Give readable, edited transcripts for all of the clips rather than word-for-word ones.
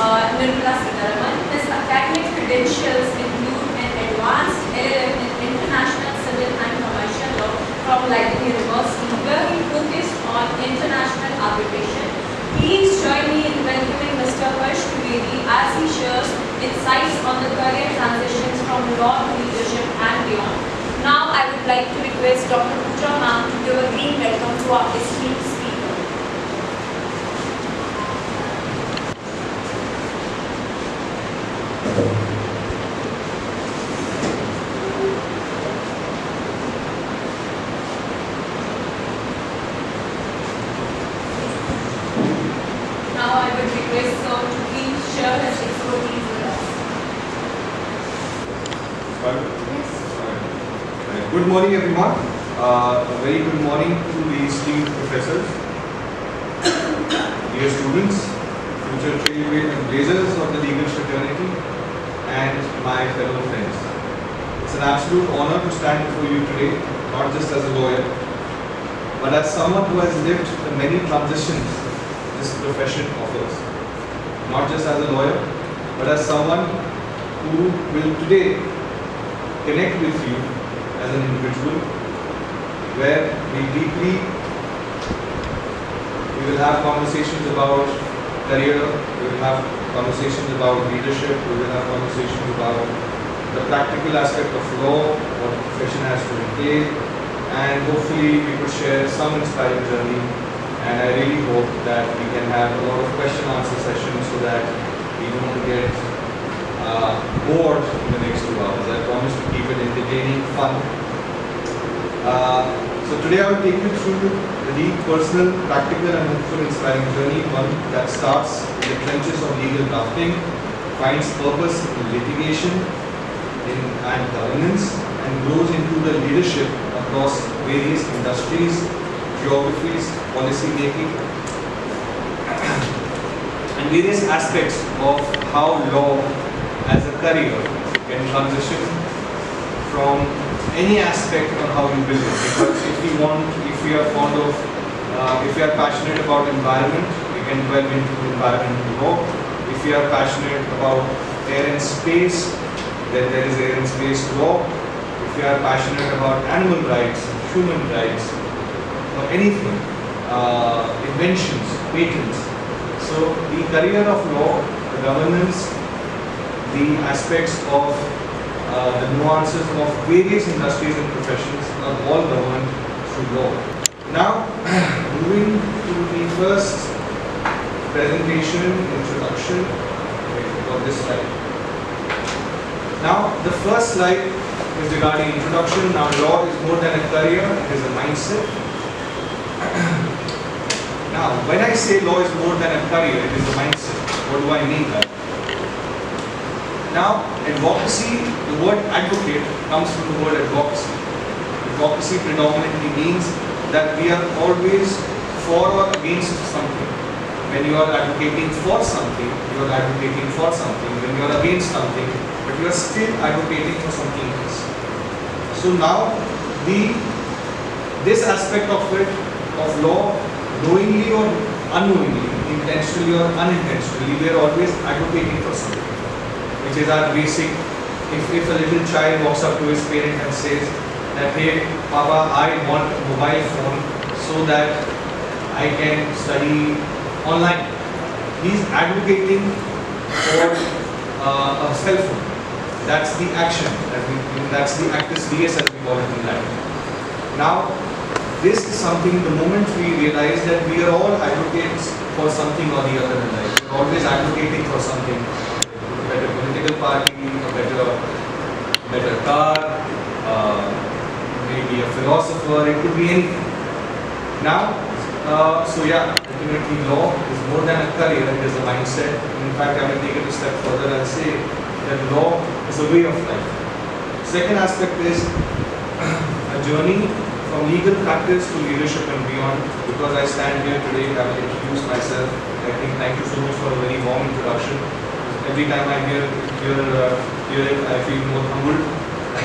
His academic credentials include an advanced LLM in International Civil and Commercial Law from Leiden University, where he focused on international arbitration. Please join me in welcoming Mr. Harsh Trivedi as he shares insights on the career transitions from law to leadership and beyond. Now I would like to request Dr. Pooja ma'am to give a green welcome to our esteemed speaker. Now I would request sir to please share his expertise with us. Good morning, everyone. A very good morning to the esteemed professors, dear students, future trailblazers of the legal fraternity, and my fellow friends. It's an absolute honor to stand before you today, not just as a lawyer, but as someone who has lived the many transitions this profession offers. Not just as a lawyer, but as someone who will today connect with you as an individual, where we will have conversations about career, we will have conversations about leadership, we will have conversations about the practical aspect of law, what the profession has to entail, and hopefully we could share some inspiring journey. And I really hope that we can have a lot of question-answer sessions so that we don't get bored in the next 2 hours. I promise to keep it entertaining, fun. So today I will take you through the deep, personal, practical and hopeful inspiring journey, one that starts in the trenches of legal drafting, finds purpose in litigation and governance, and grows into the leadership across various industries, geographies, policy making, and various aspects of how law as a career can transition from any aspect on how you build it. Because if we are fond of, if we are passionate about environment, we can delve into environmental law. If we are passionate about air and space, then there is air and space law. If we are passionate about animal rights, human rights, or anything, inventions, patents. So the career of law, the governance, the aspects of the nuances of various industries and professions are all governed through law. Now, moving to the first presentation, introduction of this slide. Now, the first slide is regarding introduction. Now, law is more than a career, it is a mindset. Now, when I say law is more than a career, it is a mindset. What do I mean by that? Now, advocacy, the word advocate comes from the word advocacy. Advocacy predominantly means that we are always for or against something. When you are advocating for something, you are advocating for something. When you are against something, but you are still advocating for something else. So now, this aspect of it, of law, knowingly or unknowingly, intentionally or unintentionally, we are always advocating for something, which is our basic. If a little child walks up to his parent and says that, hey, Papa, I want a mobile phone so that I can study online. He is advocating for a cell phone. That's the action, that's the actus reus as we call it in Latin. Now, this is something, the moment we realize that we are all advocates for something or the other in life. We are always advocating for something. A better political party, a better car, maybe a philosopher, it could be anything. Now, so yeah, ultimately law is more than a career, it is a mindset. In fact, I will take it a step further and say that law is a way of life. Second aspect is a journey from legal practice to leadership and beyond. Because I stand here today, I will introduce myself. I think thank you so much for a very warm introduction. Every time I hear it, I feel more humbled.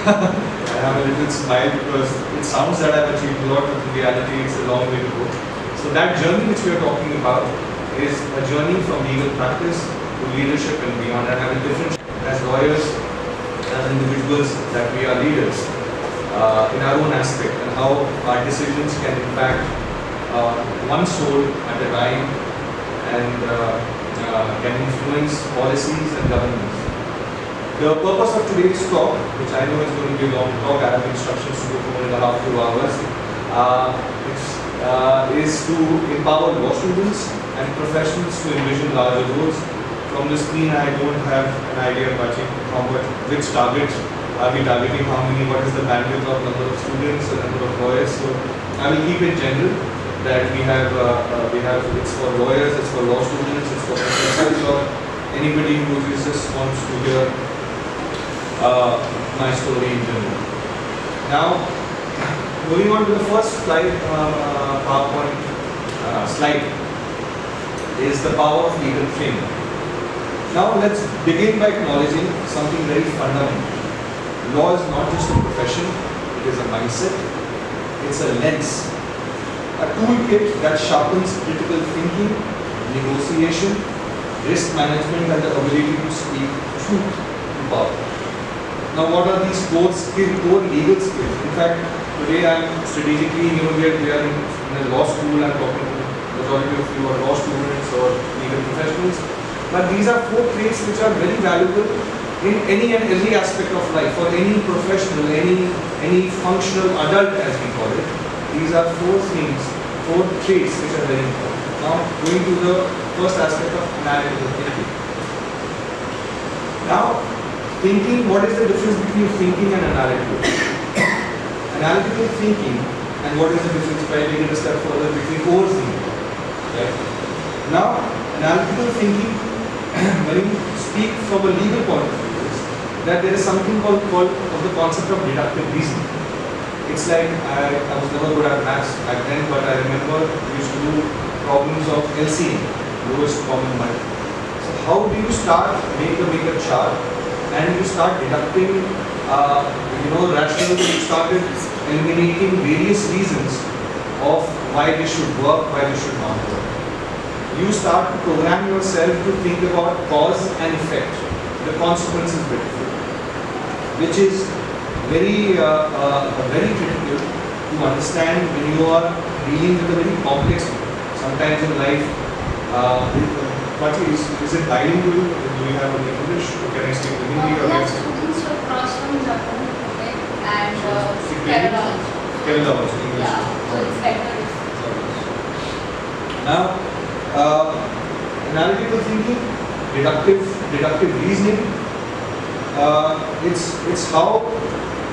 I have a little smile because it sounds that I've achieved a lot, but in reality it's a long way to go. So that journey which we are talking about is a journey from legal practice to leadership and beyond, and have a different as lawyers, as individuals, that we are leaders in our own aspect, and how our decisions can impact one soul at a time, and can influence policies and governments. The purpose of today's talk, which I know is going to be a long talk, I have instructions to go for 1.5 to 2 hours, is to empower law students and professionals to envision larger goals. From the screen, I don't have an idea about which target are we targeting, how many, what is the bandwidth of number of students, the number of lawyers. So I will keep it general, that we have it's for lawyers, it's for law students, it's for professors, or anybody who just wants to hear my story in general. Now, moving on to the first slide, PowerPoint slide, is the power of legal framing. Now let's begin by acknowledging something very fundamental. Law is not just a profession, it is a mindset, it's a lens, a toolkit that sharpens critical thinking, negotiation, risk management, and the ability to speak truth to power. Now what are these core legal skills? In fact, today I am strategically, we are in a law school, I'm talking to the majority of you are law students or legal professionals, but these are 4 traits which are very valuable in any and every aspect of life, for any professional, any functional adult as we call it. These are 4 things, 4 traits which are very important. Now going to the first aspect of analytical thinking. Now thinking, what is the difference between thinking and analytical? Analytical thinking, and what is the difference, by taking a step further, between overthinking? Right? Now analytical thinking, when you speak from a legal point of view, that there is something called of the concept of deductive reasoning. It's like, I was never good at maths back then, but I remember we used to do problems of LCM, lowest common multiple. So how do you start, make a chart, and you start deducting, rationally you started eliminating various reasons of why this should work, why this should not work. You start to program yourself to think about cause and effect, the consequences bit, which is very critical to understand when you are dealing with a very complex problem. Sometimes in life, is it bilingual? Do you have any English? Or can I speak in Hindi? We have students who cross from Japan, okay, and Kerala also. Kerala also, English. Yeah, so it's better if... Now, analytical thinking, deductive reasoning, it's how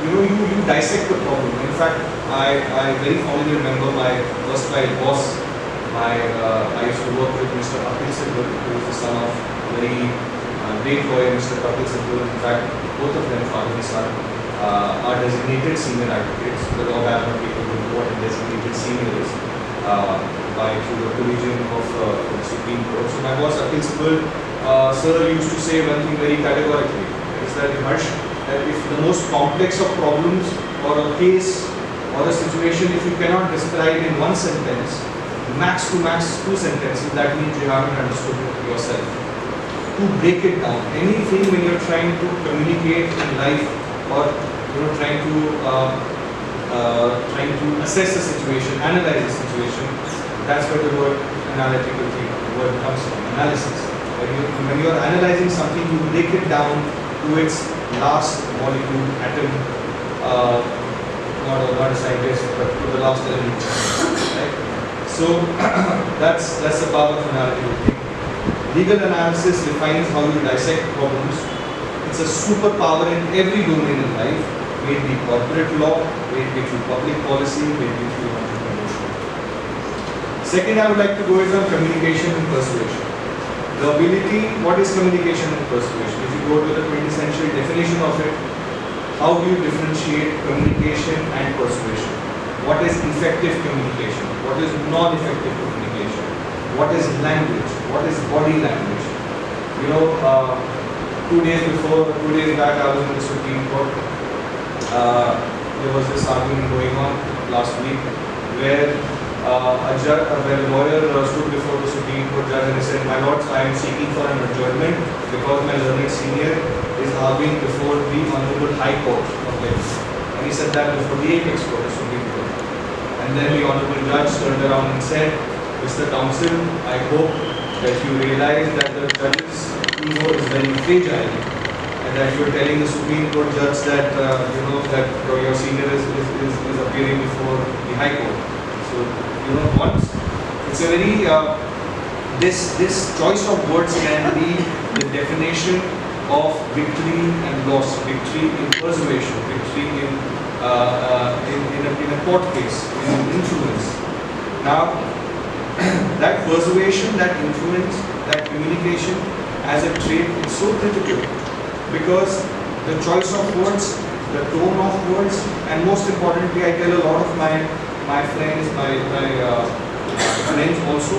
you dissect the problem. In fact, I very fondly remember my first boss. I used to work with Mr. Kapil Sibal, who is the son of a very great lawyer, Mr. Kapil Sibal. In fact, both of them, father and son, are designated senior advocates. The law background people will know what a designated senior is through the collegium of the Supreme Court. So my boss, Kapil Sibal, sir used to say one thing very categorically, is that Harsh, that if the most complex of problems or a case or a situation, if you cannot describe in one sentence, max to max 2 sentences, that means you haven't understood it yourself. To break it down, anything when you're trying to communicate in life, or trying to assess a situation, analyze a situation, that's where the word analytical thing, the word comes from, analysis. When you're analyzing something, you break it down to its last molecule, atom, not a scientist, but to the last element, right? So that's the power of analytical thinking. Legal analysis defines how you dissect problems. It's a superpower in every domain in life, may it be corporate law, may it be through public policy, may it be through entrepreneurship. Second, I would like to go is on communication and persuasion. The ability, what is communication and persuasion? If you go to the quintessential definition of it, how do you differentiate communication and persuasion? What is effective communication? What is non-effective communication? What is language? What is body language? 2 days back, I was in the Supreme Court. There was this argument going on last week where when a lawyer stood before the Supreme Court judge and he said, "My lords, I am seeking for an adjournment because my learned senior is arguing before the Honorable High Court of Delhi." And he said that before the apex court, the Supreme Court. And then the Honorable Judge turned around and said, "Mr. Counsel, I hope that you realize that the judge's ego is very fragile and that you are telling the Supreme Court judge that that your senior is appearing before the High Court." So once it's a very this choice of words can be the definition of victory and loss, victory in persuasion, victory in a court case, in influence. Now, that persuasion, that influence, that communication as a trait is so critical because the choice of words, the tone of words, and most importantly, I tell a lot of my friends, my friends also,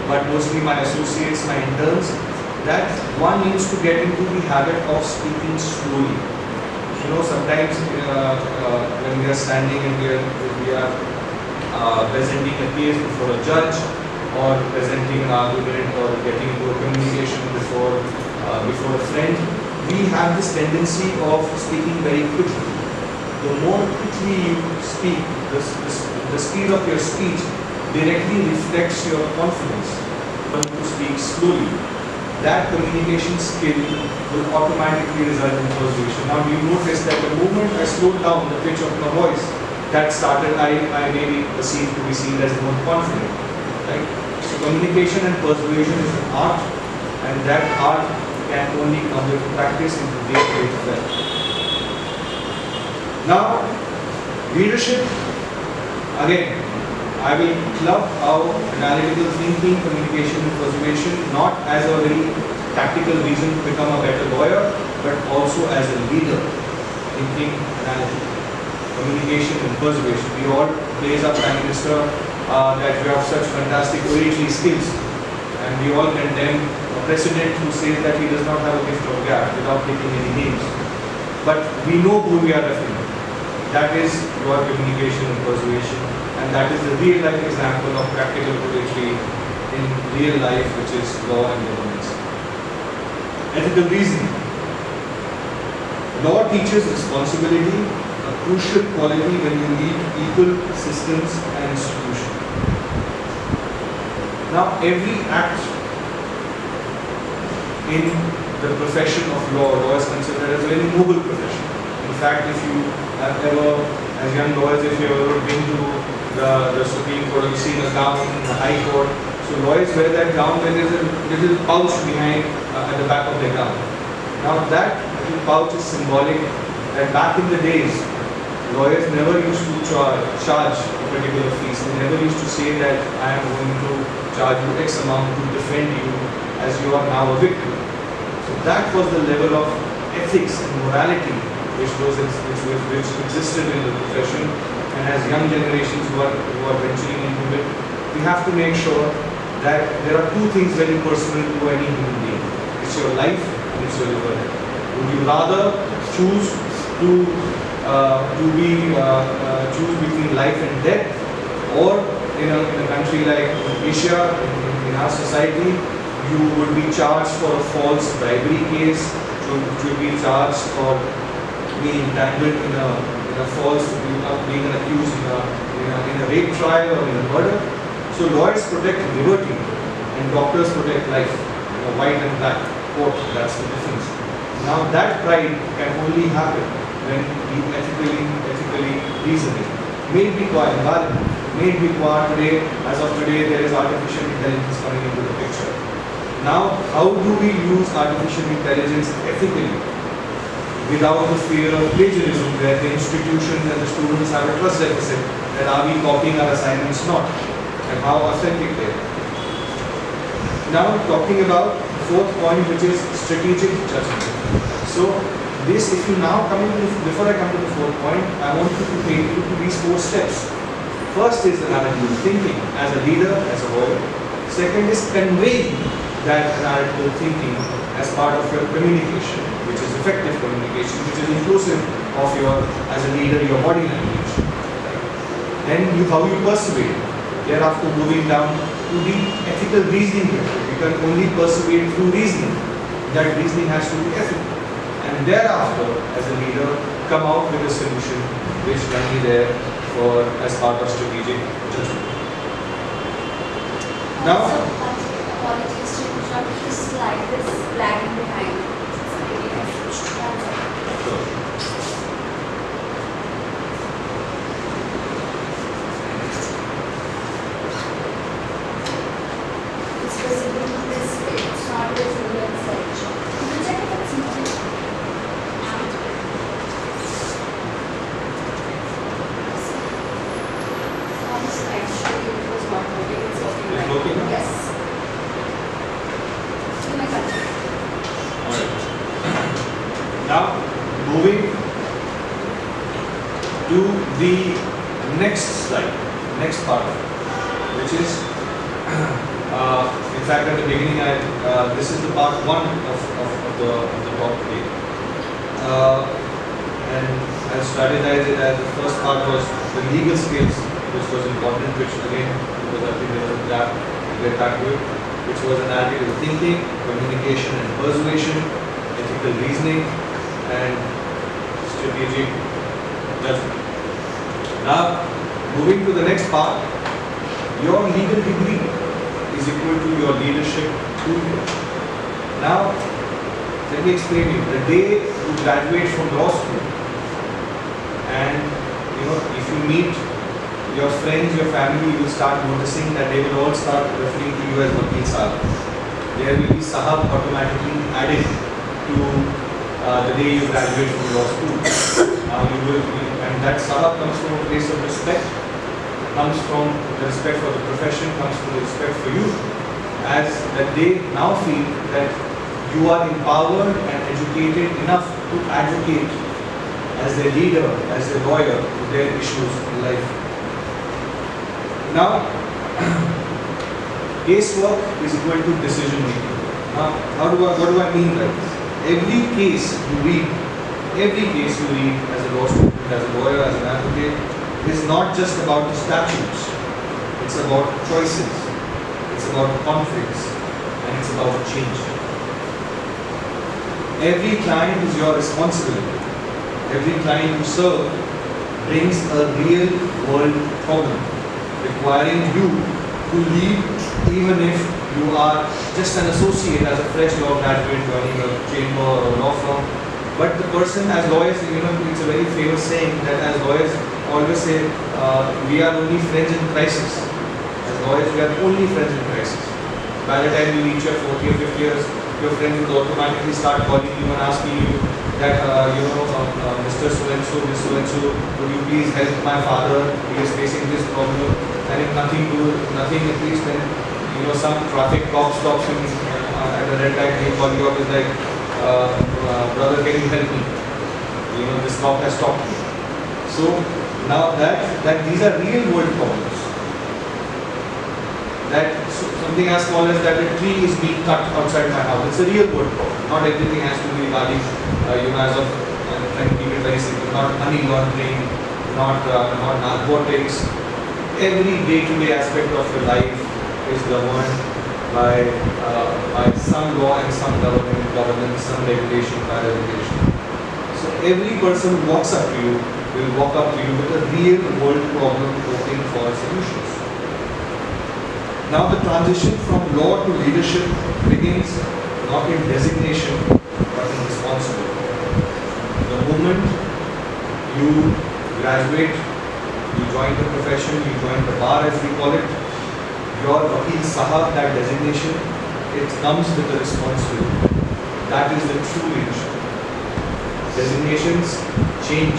but mostly my associates, my interns, that one needs to get into the habit of speaking slowly. Sometimes when we are standing and we are presenting a case before a judge or presenting an argument or getting into a communication before a friend, we have this tendency of speaking very quickly. The more quickly you speak, the speed of your speech directly reflects your confidence. When you speak slowly, that communication skill will automatically result in persuasion. Now, do you notice that the moment I slowed down the pitch of my voice, that started, I may be perceived to be seen as more confident, right? So communication and persuasion is an art, and that art can only come with practice and great effect. Now, leadership, again, I will club our analytical thinking, communication and persuasion not as a very tactical reason to become a better lawyer, but also as a leader, thinking analytically. Communication and persuasion. We all praise our Prime Minister that we have such fantastic oratory skills, and we all condemn a president who says that he does not have a gift of gab without taking any names. But we know who we are referring to. That is your communication and persuasion, and that is the real life example of practical oratory in real life, which is law and governance. Ethical reasoning. Law teaches responsibility, a crucial quality when you lead people, systems and institutions. Now, every act in the profession of law is considered as a very noble profession. In fact, if you have ever, as young lawyers, if you have ever been to the Supreme Court, you've seen a gown in the High Court. So lawyers wear that gown when there's a little pouch behind at the back of their gown. Now that little pouch is symbolic that back in the days, lawyers never used to charge a particular fees. They never used to say that I am going to charge you X amount to defend you as you are now a victim. So that was the level of ethics and morality which existed in the profession. And as young generations who are venturing into it, we have to make sure that there are two things very personal to any human being. It's your life and it's your liberty. Would you rather choose choose between life and death, or in a country like Asia, in our society, you would be charged for a false bribery case, you would be charged for being entangled in a false, being accused in a rape trial or in a murder. So lawyers protect liberty and doctors protect life. White and black court, that's the difference. Now that pride can only happen when you ethically reasoning. May it be qua environment, may it be qua today, as of today there is artificial intelligence coming into the picture. Now, how do we use artificial intelligence ethically without the fear of plagiarism, where the institutions and the students have a trust deficit that are we copying our assignments not, and how authentic they are. Now, talking about the fourth point, which is strategic judgment. So, this, if you now come into, before I come to the fourth point, I want you to take you to these 4 steps. First is analytical thinking as a leader, as a lawyer. Second is conveying that analytical thinking as part of your communication, which is effective communication, which is inclusive of your, as a leader, your body language. Then how you persuade. Thereafter, moving down to the ethical reasoning method. You can only persuade through reasoning. That reasoning has to be ethical. And thereafter, as a leader, come out with a solution which can be there for as part of strategic judgment. Now, apologies to interrupt, this slide is lagging behind. It's visible this way, it's not visible in section. Can you check if it's moving? On the slide, show you it was not moving, it's working. It's working now? Yes. You may continue. alright. Now, moving to the next slide, next part, which is, in fact, at the beginning, this is the part 1 of the talk today. And I strategized it as the first part was the legal skills, which was important, which again, because I think there was a gap to get back to it, which was analytical thinking, communication and persuasion, ethical reasoning, and strategic judgment. Now, moving to the next part, your legal degree is equal to your leadership toolkit. Now, let me explain to you. The day you graduate from law school, and if you meet your friends, your family, you will start noticing that they will all start referring to you as Vakil Sahab. There will be Sahab automatically added to the day you graduate from law school. And that Sahab comes from a place of respect, comes from the respect for the profession, comes from the respect for you, as that they now feel that you are empowered and educated enough to advocate as their leader, as their lawyer, to their issues in life. Now, casework is equal to decision making. Now, what do I mean by this? Every case you read as a law student, as a lawyer, as an advocate, is not just about the statutes. It's about choices, it's about conflicts, and it's about change. Every client is your responsibility. Every client you serve brings a real world problem, requiring you to lead even if you are just an associate, as a fresh law graduate joining a chamber or a law firm. But the person, as lawyers, it's a very famous saying that as lawyers always say, we are only friends in crisis. As lawyers, we are only friends in crisis. By the time you reach your 40 or 50 years, your friends will automatically start calling you and asking you that, Mr. So-and-so, Miss So-and-so, would you please help my father? He is facing this problem. And if nothing, at least then, some traffic cop stops him at the red light, he calls you up, is like, brother, can you help me? This cop has stopped me. So now that these are real world problems. That something as small as that a tree is being cut outside my house. It's a real world problem. Not everything has to be regarding, as of trying to keep it very simple. Not money laundering, not narcotics. Every day-to-day aspect of your life is governed by some law and some governance, some regulation, by regulation. So every person who walks up to you will walk up to you with a real world problem hoping for solutions. Now the transition from law to leadership begins not in designation but in responsibility. The moment you graduate, you join the profession, you join the bar as we call it, your Vakil Sahab, that designation, it comes with the responsibility. That is the true leadership. Designations change,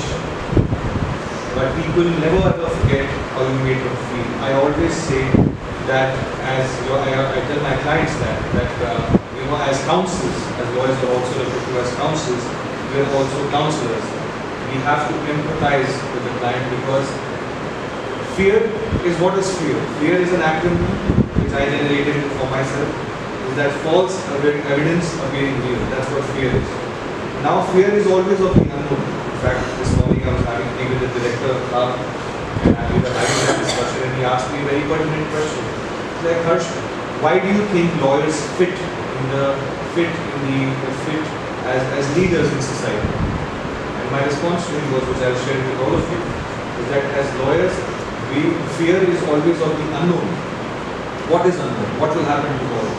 but people never ever forget how you made them feel. I always say that I tell my clients that as counsellors, as lawyers are also referred to as counsellors, we are also counselors. We have to empathize with the client, because fear is what is fear. Fear is an acronym which I generated for myself. Is that false evidence appearing real. That's what fear is. Now fear is always of the unknown. In fact, this morning I was having tea with the director of And we were having that discussion, and he asked me a very pertinent question. He's like, Harsh, why do you think lawyers fit as leaders in society? And my response to him was, which I'll share with all of you, is that as lawyers, fear is always of the unknown. What is unknown? What will happen tomorrow?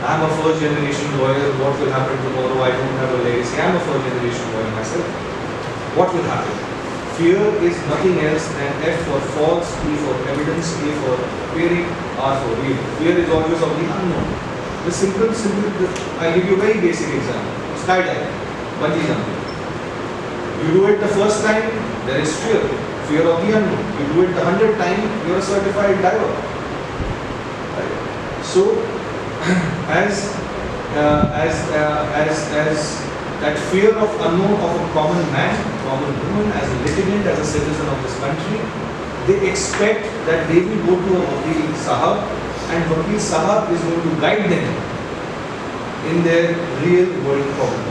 I'm a first generation lawyer. What will happen tomorrow? I don't have a legacy. I'm a first generation lawyer myself. What will happen? Fear is nothing else than F for false, E for evidence, A for appearing, R for real. Fear is always of the unknown. I'll give you a very basic example. Skydiving, bungee jumping. You do it the first time, there is fear of the unknown. You do it the 100th time, you're a certified diver. Right? So, as that fear of unknown of a common man, common woman, as a litigant, as a citizen of this country, they expect that they will go to a Vakil Sahab, and Vakil Sahab is going to guide them in their real world problem.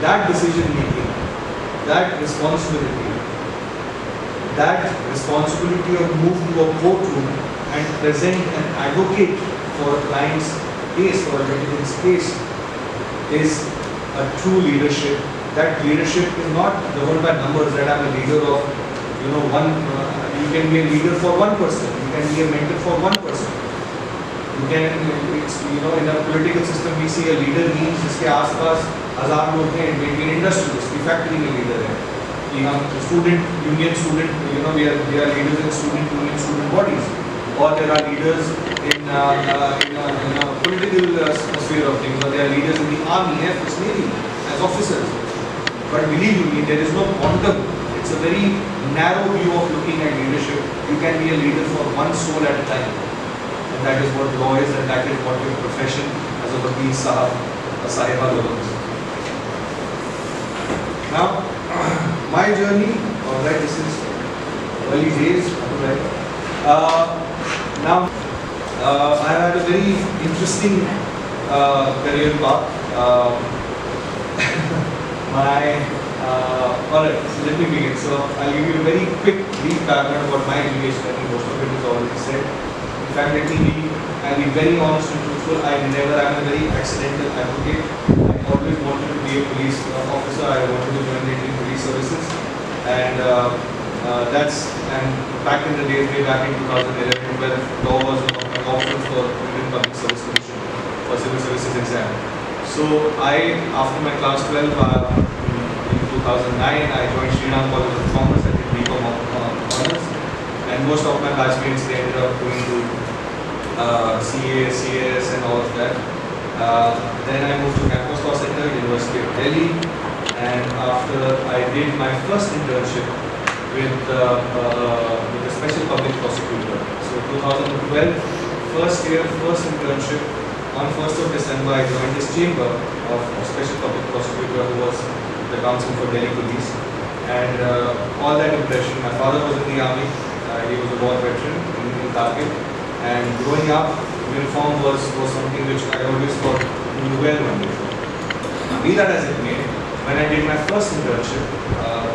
That decision making, that responsibility of move to a courtroom and present an advocate for a client's case, for a litigant's case, is a true leadership. That leadership is not governed by numbers, that I'm a leader of, you can be a leader for one person, you can be a mentor for one person. You can, in a political system we see a leader means जिसके आसपास 1000 लोग हैं, maybe an industrialist, की factory में leader है. कि हम student, we are leaders in student union, student bodies, or there are leaders in a political sphere of things, or there are leaders in the army, air force, navy, as officers. But believe you me, there is no quantum. It's a very narrow view of looking at leadership. You can be a leader for one soul at a time. And that is what law is, and that is what your profession as a Vakil Sahab, a Sahiba governs. Now, my journey, alright, this is early days, alright. Now, I had a very interesting career path. Alright, so let me begin. So, I'll give you a very quick, brief background about my education. I think most of it is already said. In fact, I'll be very honest and truthful. I'm a very accidental advocate. I always wanted to be a police officer. I wanted to join the Indian Police Services, and back in the days, way back in 2011, where law was an option for Indian Public Service Commission for civil services exam. So after my class 12 in 2009, I joined Sri Ram College of Commerce. I did BCom honors, and most of my batchmates they ended up going to CA, CAS, and all of that. Then I moved to Campus Law Center, University of Delhi, and after I did my first internship with a special public prosecutor. So 2012, first year, first internship. On 1st of December, I joined this chamber of special public prosecutor, who was the counsel for Delhi Police, and all that impression. My father was in the army. He was a war veteran in Kargil, and growing up, uniform was something which I always thought would do well one day. Be that as it may, when I did my first internship,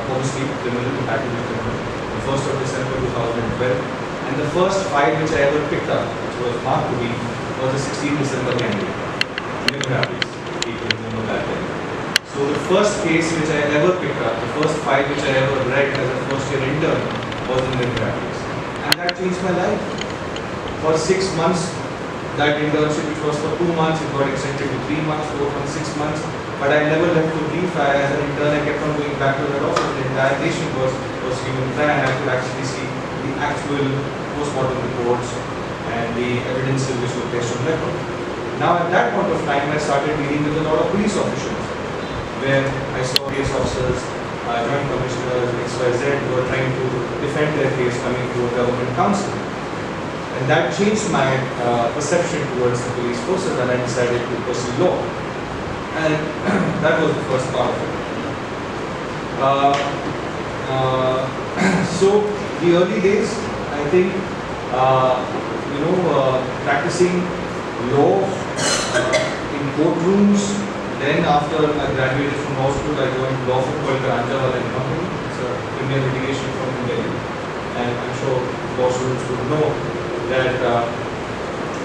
obviously criminal to tackle with criminal, on 1st of December 2012, and the first file which I ever picked up, which was marked to me, was the 16th December candidate. People remember that then. So the first case which I ever picked up, the first file which I ever read as a first year intern, was in the case. And that changed my life. For 6 months, that internship, which was for 2 months, it got extended to 3 months, 4 months, 6 months. But I never left the brief. As an intern, I kept on going back to that office. The entire nation was given time, and I could actually see the actual post-mortem reports and the evidences which were placed on record. Now, at that point of time, I started dealing with a lot of police officials, where I saw case officers, joint commissioners, XYZ, who were trying to defend their case coming to a government council. And that changed my perception towards the police forces, and I decided to pursue law. And that was the first part of it. So, the early days, I think, practicing law in courtrooms. Then after I graduated from law school, I joined law firm called Parashar and Company. It's a criminal litigation firm in Delhi. and I'm sure law students would know that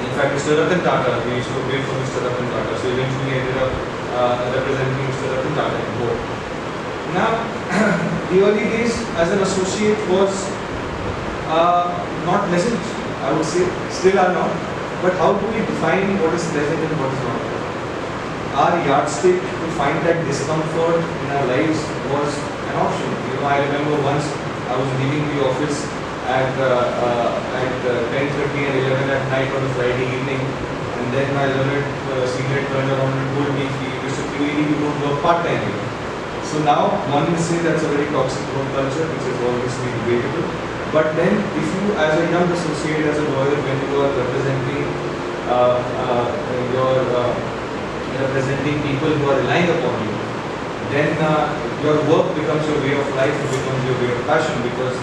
in fact Mr. Ratan Tata, we used to wait for Mr. Ratan Tata, so eventually I ended up representing Mr. Ratan Tata in court. Now, the early days as an associate was not pleasant, I would say, still are not, but how do we define what is pleasant and what is not? Our yardstick to find that discomfort in our lives was an option. You know, I remember once I was leaving the office at 10:30 and 11 at night on a Friday evening, and then my learned senior turned around and told me, Mr. Trivedi, you don't work part-time here. So now one will say that's a very toxic work culture, which is obviously debatable. But then if you, as a young associate, as a lawyer, when you are representing representing people who are relying upon you, then your work becomes your way of life, it becomes your way of passion, because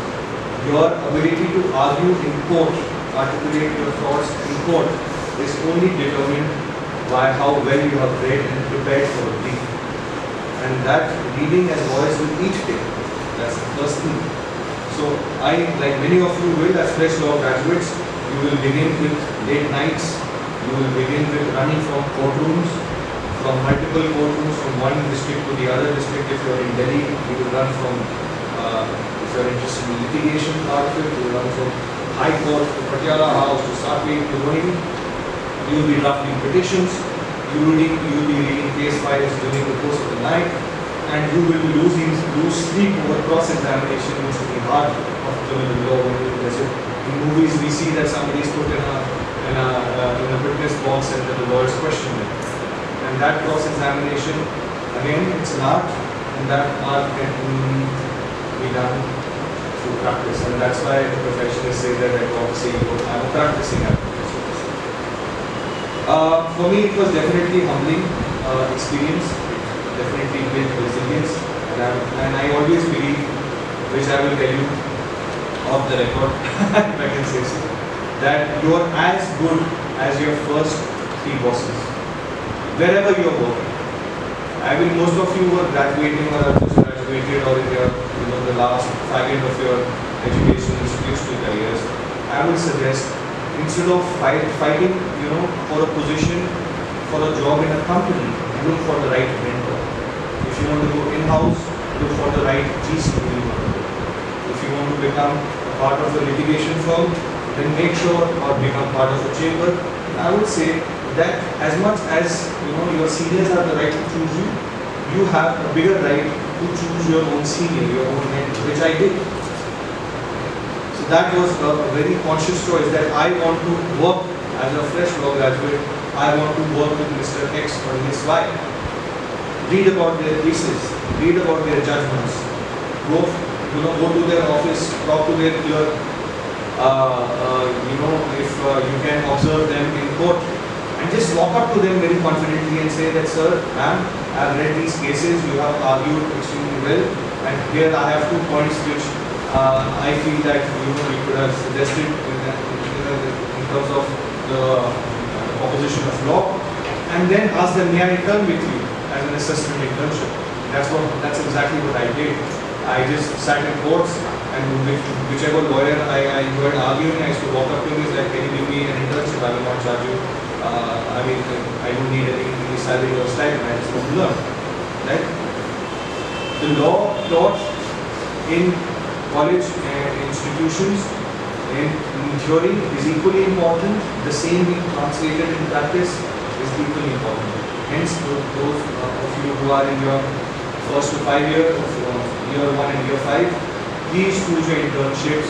your ability to argue in court, articulate your thoughts in court, is only determined by how well you have read and prepared for a brief. And that reading as voice will each day. That's the first thing. So I, like many of you will, as fresh law graduates, you will begin with late nights, you will begin with running from courtrooms, from multiple courtrooms, from one district to the other district. If you are in Delhi, you will run from, if you are interested in litigation part of it, you will run from High Court to Patiala House to Satwik to Rohini. You will be drafting petitions, you will be reading case files during the course of the night, and you will be lose sleep over cross-examination, which is the heart of criminal law. In movies, we see that somebody is put in a witness box and then the lawyers question them. And that cross-examination, again, it's an art, and that art can only be done through practice. And that's why the professionals say that I talk say, I'm a practicing advocate. For me, it was definitely humbling experience. It definitely built resilience, and I always believe, which I will tell you off the record, if I can say so, that you are as good as your first 3 bosses, wherever you are working. I mean, most of you were graduating or have just graduated, or in your, the last faggot of your education institutional careers. I will suggest, instead of fighting, for a position, for a job in a company, look for the right mentor. If you want to go in-house, look for the right GC. If you want to become a part of a litigation firm, then make sure or become part of a chamber. I would say that as much as your seniors have the right to choose you, you have a bigger right to choose your own senior, your own mentor, which I did. So that was a very conscious choice, that I want to work as a fresh law graduate. I want to work with Mr. X or Ms. Y. Read about their cases, read about their judgments, go to their office, talk to their clerk. If you can observe them in court, and just walk up to them very confidently and say that, sir, ma'am, I have read these cases, you have argued extremely well, and here I have 2 points which I feel that we could have suggested in terms of the opposition of law, and then ask them, may I intern with you as an assistant internship? That's exactly what I did. I just sat in courts, and whichever lawyer I enjoyed arguing, I used to walk up to him, he's like, can you give me an internship? I will not charge you. I don't need any salary or stipend. I just want to learn. Right? The law taught in college and institutions in theory is equally important. The same being translated in practice is equally important. Hence, those of you who are in your first to 5 year, year 1 and year 5, please choose your internships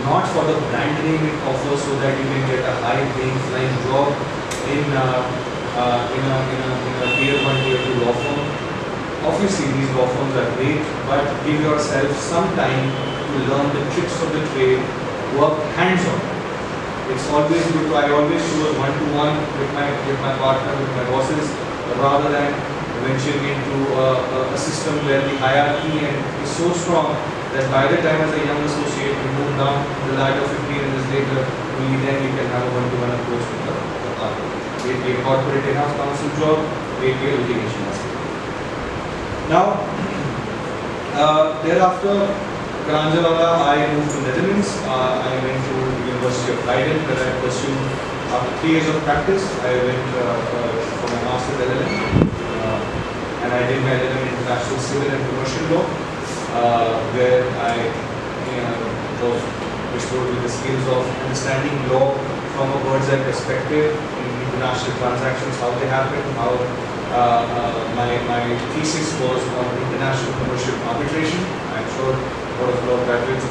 not for the brand name it offers, so that you can get a high-paying flying job in a tier 1, tier 2 law firm. Obviously, these law firms are great, but give yourself some time to learn the tricks of the trade, work hands-on. It's always good. I always do a one-to-one with my partner, with my bosses, rather than venturing into a system where the hierarchy is so strong that by the time as a young associate you move down the ladder 15 years later, only then you can have a one-to-one approach with the partner. It be a corporate in-house counsel job, it be a litigation aspect. Now, thereafter, Karanjawala, I moved to Netherlands. I went to University of Leiden, where I pursued, after 3 years of practice, I went for my master's LLM. And I did my LLM in International Civil and Commercial Law, where I was restored with the skills of understanding law from a bird's eye perspective in international transactions, how they happen, how my thesis was on international commercial arbitration. I'm sure a lot of law graduates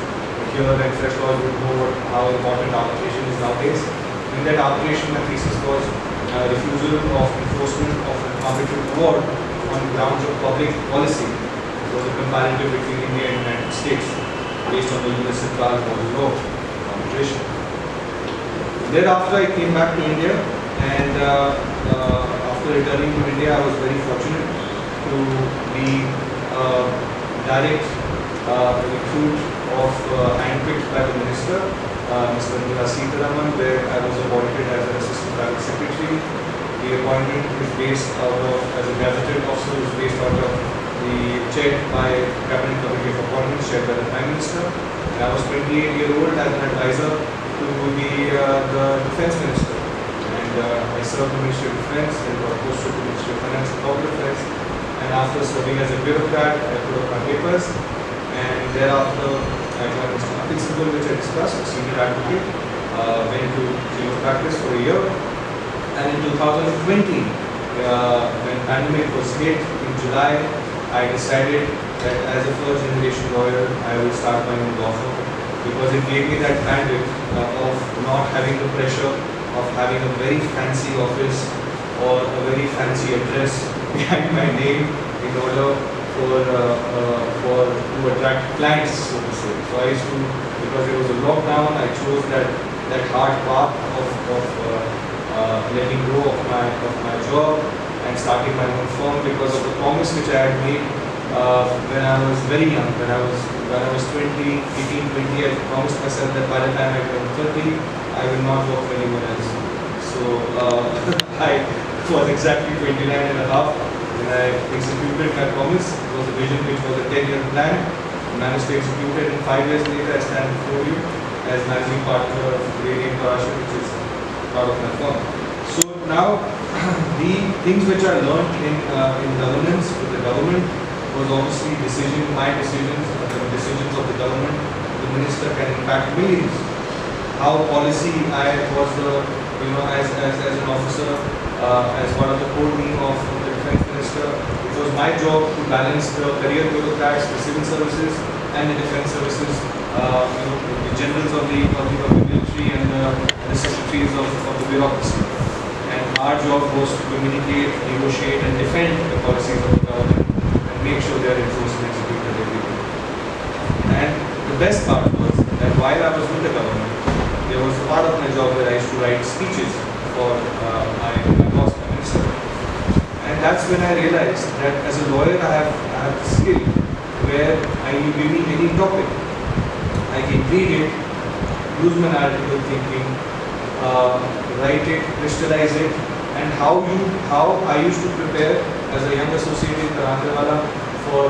here and fresh laws would know how important arbitration is nowadays. In that arbitration, my thesis was refusal of enforcement of an arbitral award on grounds of public policy. It was a comparative between India and the United States based on the universal law of arbitration. Thereafter, I came back to India, and after returning to India, I was very fortunate to be direct recruit of handpicked by the minister, Mr. Nirmala Sitharaman, where I was appointed as an assistant private secretary. The appointment is based out of, as a gazetted officer, is based out of the chaired by Cabinet Committee of Appointments, chaired by the Prime Minister. And I was 28-year-old as an advisor to the Defence Minister. And I served the Ministry of Defence, and got posted to the Ministry of Finance and Corporate Affairs. And after serving as a bureaucrat, I put up my papers. And thereafter, I joined Mr. Appeal Civil, which I discussed, a senior advocate. Went to general practice for a year. And in 2020, when pandemic was hit in July, I decided that as a first generation lawyer, I will start my own law firm, because it gave me that bandwidth of not having the pressure of having a very fancy office or a very fancy address behind my name in order to attract clients, so to say. So I used to, because it was a lockdown, I chose that hard path of letting go of my job and starting my own firm, because of the promise which I had made when I was very young. When I was 18, 20, I promised myself that by the time I turn 30, I will not work for anyone else. So I was exactly 29 and a half when I executed my promise. It was a vision which was a 10-year plan. I managed to execute it, and 5 years later I stand before you as managing partner of Parashar, which is part of my firm. So now, the things which I learned in governance with the government was obviously my decisions, the decisions of the government. The minister can impact millions. How policy I was as an officer, as one of the core team of the defense minister, it was my job to balance the career bureaucrats, the civil services, and the defense services, the generals of the military and the secretaries of the bureaucracy. And our job was to communicate, negotiate, and defend the policies of the government and make sure they are enforced and executed everywhere. And the best part was that while I was with the government, there was a part of my job where I used to write speeches for my boss, my minister. And that's when I realized that as a lawyer, I have the skill where you give me any topic, I can read it, use my analytical thinking, write it, crystallize it, and how I used to prepare as a young associate in Karanjawala for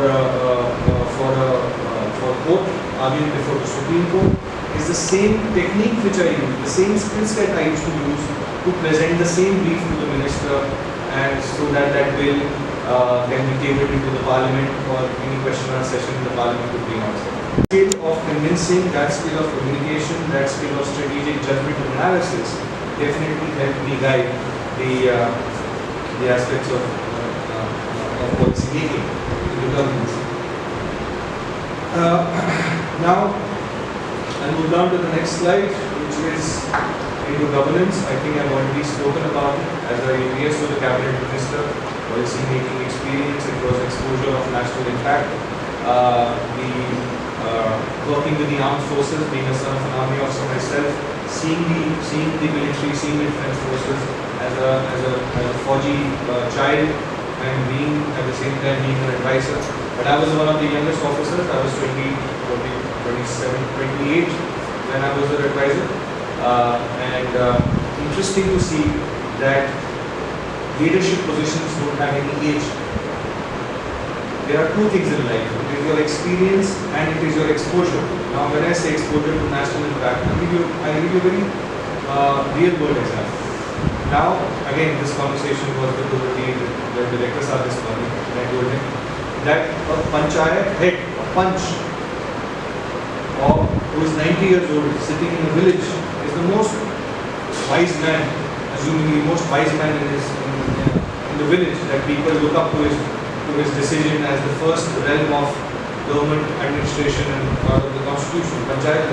court, arguing before the Supreme Court, is the same technique which I use, the same skill set I used to use to present the same brief to the minister, and so that bill can be tabled into the parliament, or any question or session in the parliament could be answered. Skill of convincing, that skill of communication, that skill of strategic judgment and analysis definitely helped me guide the aspects of policy making in the governance. Now, I'll move down to the next slide, which is into governance. I think I've already spoken about it. As a yes to the cabinet minister, policy making experience, it was exposure of national impact. Working with the armed forces, being a son of an army officer myself, seeing the military, seeing the defense forces as a Fauji child, and being at the same time being an advisor. But I was one of the youngest officers. I was 27, 28 when I was an advisor. Interesting to see that leadership positions don't have any age. there are two things in life. It is your experience and it is your exposure. Now when I say exposure to national impact, I'll give you a very real world example. Now again, this conversation was with the director sir this morning, and I told him that a panchayat head, a panch, who is 90 years old, sitting in a village, is the most wise man, assuming the most wise man in the village, that people look up to his decision as the first realm of government administration and part of the constitution, panchayat,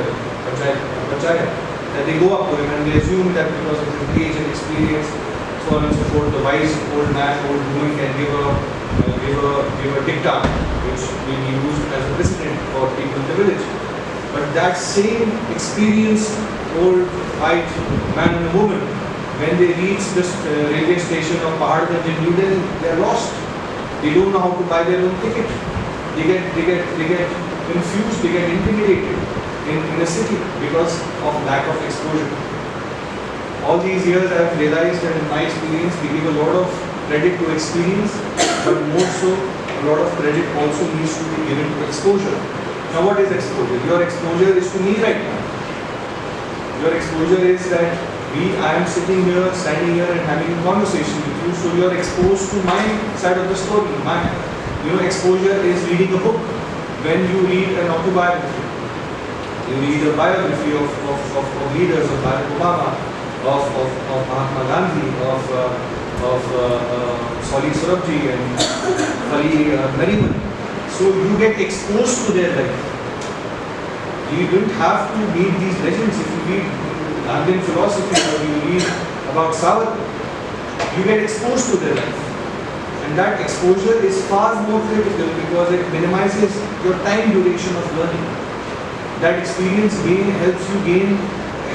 that they go up to him and they assume that because of his age and experience, so on and so forth, the wise old man, old woman can give a diktat which will be used as a precedent for people in the village. But that same experienced old white man and woman, when they reach this railway station of Paharganj in New Delhi, they are lost. They don't know how to buy their own ticket. They get confused. They get intimidated in a city because of lack of exposure. All these years I have realized that in my experience we give a lot of credit to experience, but more so a lot of credit also needs to be given to exposure. Now what is exposure? Your exposure is to me right now. Your exposure is that I am sitting here, standing here and having a conversation with you, so you are exposed to my side of the story. Exposure is reading a book. When you read an autobiography, you read a biography of leaders, of Barack Obama, of Mahatma Gandhi, of Soli Sorabji and Fali Nariman. So you get exposed to their life. You don't have to read these legends. If you read Gandhian philosophy or you read about Savarkar, you get exposed to their life. And that exposure is far more critical because it minimizes your time duration of learning. That experience gain helps you gain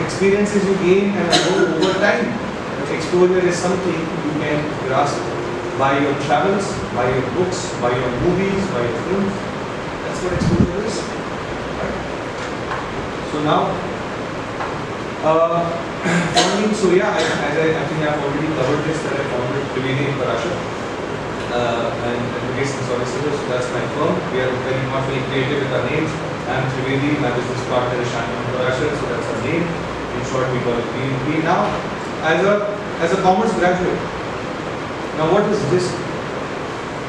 experiences you gain and over time. But exposure is something you can grasp by your travels, by your books, by your movies, by your films. That's what exposure is. Right? So now, I think I've already covered this, that I founded Trivedi in Parashar and advocates and solicitors. So that's my firm. We are not very creative with our names. I'm Trivedi, my business partner is Shani Parashar, so that's our name. In short, we call it PNP. Now, as a commerce graduate, now what is risk?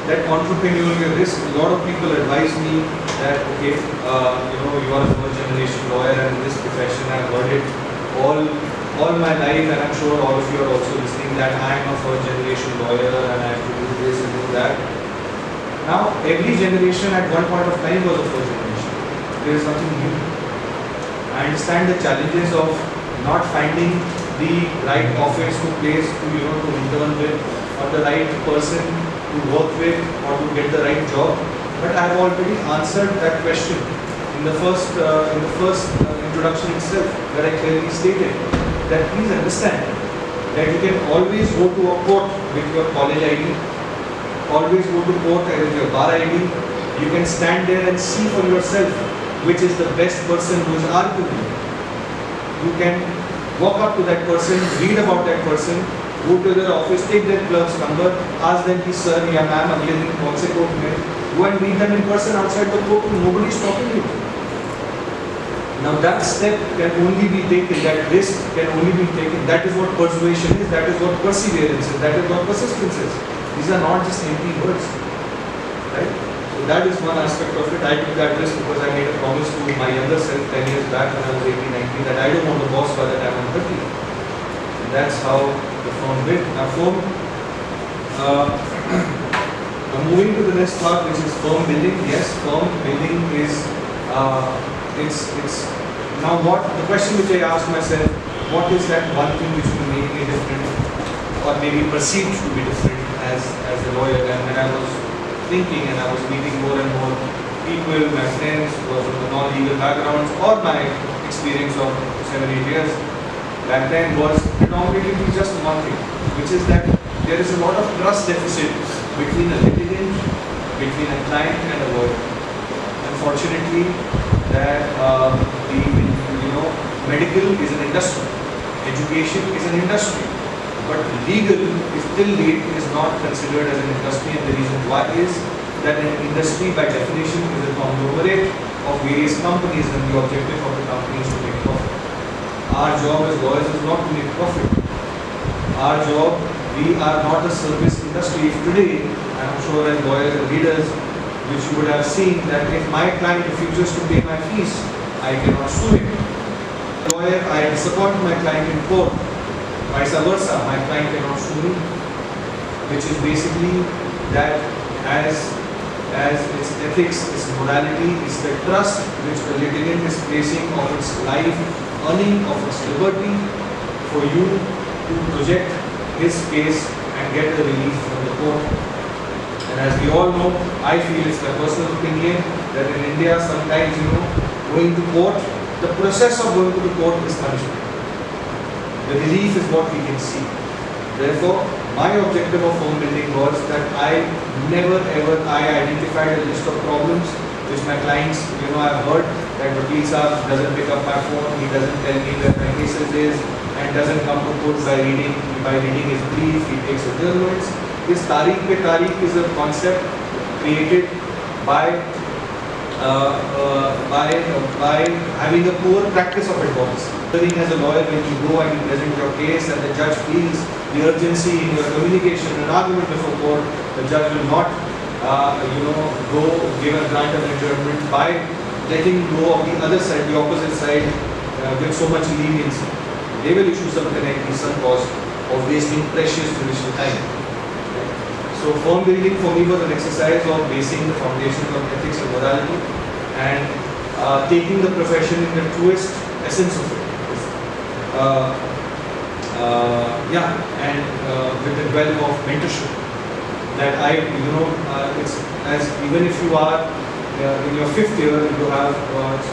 That entrepreneurial risk, a lot of people advise me that, okay, you are a first generation lawyer and in this profession, I've heard it all my life, and I'm sure all of you are also listening, that I am a first generation lawyer and I have to do this and do that. Now, every generation at one point of time was a first generation. There is nothing new. I understand the challenges of not finding the right office to place to intern with, or the right person to work with, or to get the right job. But I have already answered that question in the first introduction itself, where I clearly stated that please understand that you can always go to a court with your college ID, always go to court with your bar ID. You can stand there and see for yourself which is the best person who is arguing. You can walk up to that person, read about that person, go to their office, take their clerk's number, ask them, sir, ya ma'am, agle din kaun se court mein, go and meet them in person outside the courtroom. Nobody is stopping you. Now that step can only be taken, that risk can only be taken. That is what persuasion is, that is what perseverance is, that is what persistence is. These are not just empty words. Right? So that is one aspect of it. I took that risk because I made a promise to my younger self 10 years back when I was 18, 19 that I don't want a boss by the time I'm 30. And that's how the firm built. Now moving to the next part, which is firm building. Yes, firm building is it's now what the question which I asked myself, what is that one thing which will make me different or maybe perceived to be different as a lawyer? And when I was thinking and I was meeting more and more people, my friends who are from the non-legal backgrounds, or my experience of 7-8 years back then was predominantly just one thing, which is that there is a lot of trust deficit between a litigant, between a client and a lawyer. Unfortunately, that medical is an industry, education is an industry, but legal is till date is not considered as an industry, and the reason why is that an industry by definition is a conglomerate of various companies and the objective of the company is to make profit. Our job as lawyers is not to make profit. Our job, we are not a service industry. If today, I am sure as lawyers and leaders, which you would have seen that if my client refuses to pay my fees, I cannot sue him. Lawyer, I disappoint my client in court, vice versa, my client cannot sue me, which is basically that as its ethics, its morality, is the trust which the litigant is placing of its life, earning of its liberty for you to project his case and get a relief from the court. And as we all know, I feel it's my personal opinion that in India sometimes, going to court, the process of going to the court is punishment. The relief is what we can see. Therefore, my objective of firm building was that I identified a list of problems which my clients, I've heard that Vakil Saab doesn't pick up my phone, he doesn't tell me where my cases is, and doesn't come to court by reading his brief, he takes adjournments. This Tariq pe Tariq is a concept created by having a poor practice of advocacy. As a lawyer, when you go and you present your case and the judge feels the urgency in your communication and argument before court, the judge will not, go give a grant of adjournment by letting go of the other side, the opposite side, with so much leniency. They will issue some penalty, some cost of wasting precious judicial time. So firm building for me was an exercise of basing the foundation of ethics and morality and taking the profession in the truest essence of it. With the dwell of mentorship. That it's as even if you are in your 5th year, you have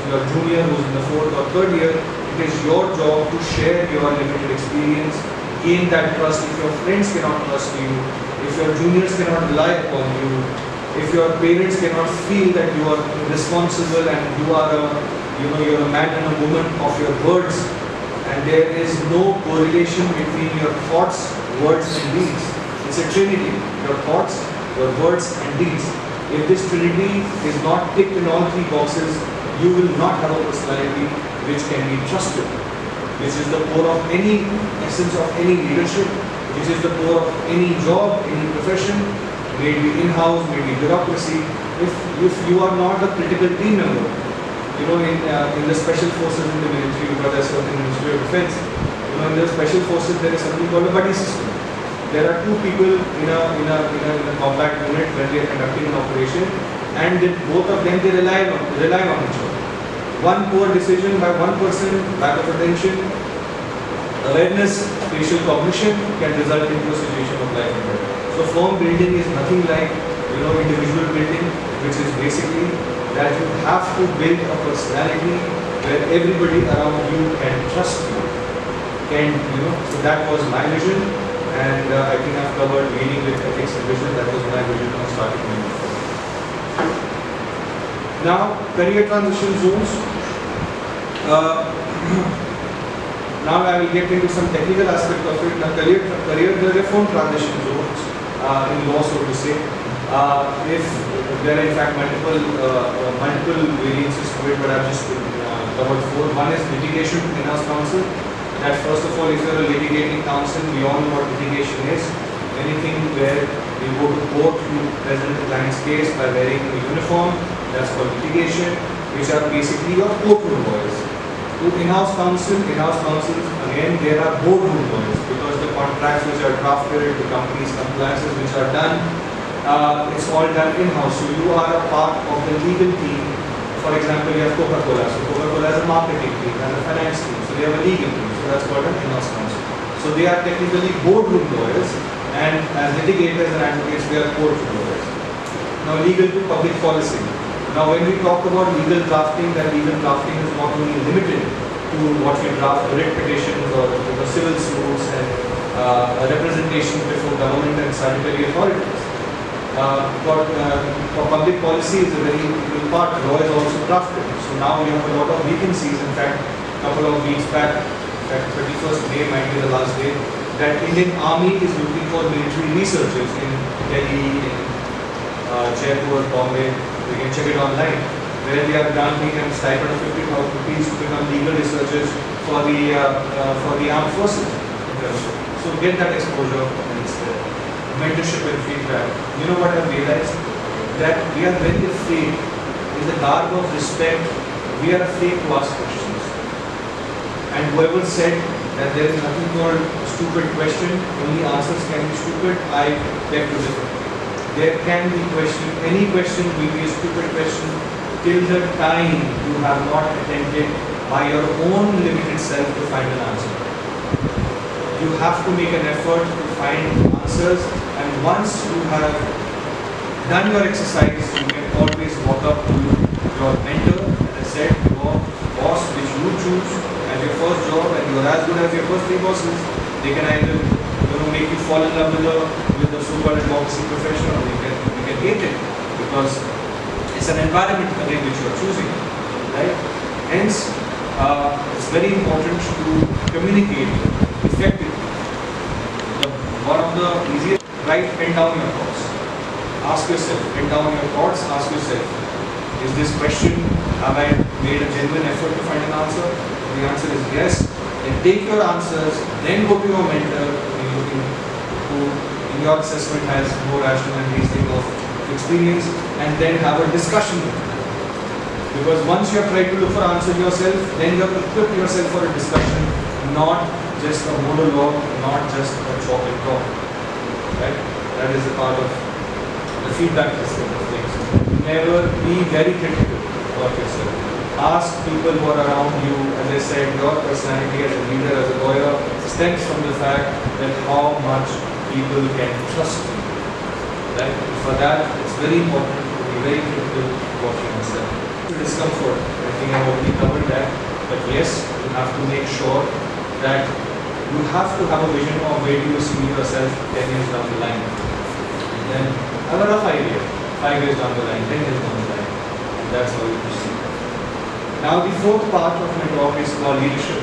your junior who's in the 4th or 3rd year, it is your job to share your limited experience, gain that trust. If your friends cannot trust you, if your juniors cannot rely upon you, if your parents cannot feel that you are responsible and you are you're a man and a woman of your words, and there is no correlation between your thoughts, words and deeds. It's a trinity, your thoughts, your words and deeds. If this trinity is not ticked in all 3 boxes, you will not have a personality which can be trusted, which is the core of any essence of any leadership, which is the core of any job, any profession, may it be in-house, may it be bureaucracy. If you are not a critical team member, in the special forces in the military, because there's certain Ministry of Defense, in the special forces there is something called a buddy system. There are 2 people in a combat unit when they are conducting an operation, and both of them they rely on each other. One poor decision by one person, lack of attention, awareness, spatial cognition can result into a situation of life and death. So firm building is nothing like individual building, which is basically that you have to build a personality where everybody around you can trust you. So that was my vision, and I think I've covered leading with ethics and vision. That was my vision of starting my firm. Now, career transition zones. Now I will get into some technical aspect of it. Now, there are 4 transition zones in law, so to say. If there are in fact multiple variances to it, but I've just covered 4. One is litigation to in-house counsel. That first of all, if you are a litigating counsel, we all know what litigation is. Anything where you go to court to present the client's case by wearing a uniform, that's called litigation, which are basically your courtroom lawyers. To in-house counsel, again there are boardroom lawyers, because the contracts which are drafted, the company's compliances which are done, it's all done in-house. So you are a part of the legal team. For example, you have Coca-Cola. So Coca-Cola has a marketing team, has a finance team. So they have a legal team. So that's called an in-house counsel. So they are technically boardroom lawyers, and as litigators and advocates, they are courtroom lawyers. Now, legal to public policy. Now, when we talk about legal drafting, that legal drafting is not only limited to what we draft, writ petitions or civil suits and representations before government and statutory authorities. For public policy is a very big part. Law is also drafted. So now we have a lot of vacancies. In fact, a couple of weeks back, in fact 31st May might be the last day, that Indian Army is looking for military researchers in Delhi, in Jaipur, Bombay, we can check it online, where they are granting them stipend of 50,000 rupees to become legal researchers for the armed forces. So get that exposure and it's there. Mentorship and feedback. You know what I've realized? That we are very afraid, in the garb of respect, we are afraid to ask questions. And whoever said that there is nothing called a stupid question, only answers can be stupid, I beg to differ. There can be question, any question will be a stupid question till the time you have not attempted by your own limited self to find an answer. You have to make an effort to find answers, and once you have done your exercise, you can always walk up to your mentor, as I said, your boss which you choose as your first job, and you are as good as your first 3 bosses. They can either make you fall in love with the so-called advocacy profession, or you can hate it, because it's an environment again which you are choosing, right? Hence, it's very important to communicate effectively. One of the easiest, write pen down your thoughts. Ask yourself, pen down your thoughts, ask yourself, is this question, have I made a genuine effort to find an answer? The answer is yes. Then take your answers, then go to your mentor, who in your assessment has more rational and reasoning of experience, and then have a discussion with them. Because once you have tried to look for answers yourself, then you have equipped yourself for a discussion, not just a monologue, not just a chalk and talk. Right? That is a part of the feedback system of things. Never be very critical about yourself. Ask people who are around you. As I said, your personality as a leader, as a lawyer, stems from the fact that how much people can trust you. Right? For that, it's very important to be very critical about yourself. Discomfort, I think I've already covered that. But yes, you have to make sure that you have to have a vision of where do you see yourself 10 years down the line. And then have a rough idea, 5 years down the line, 10 years down the line. And that's how you proceed. Now the 4th part of my talk is called leadership.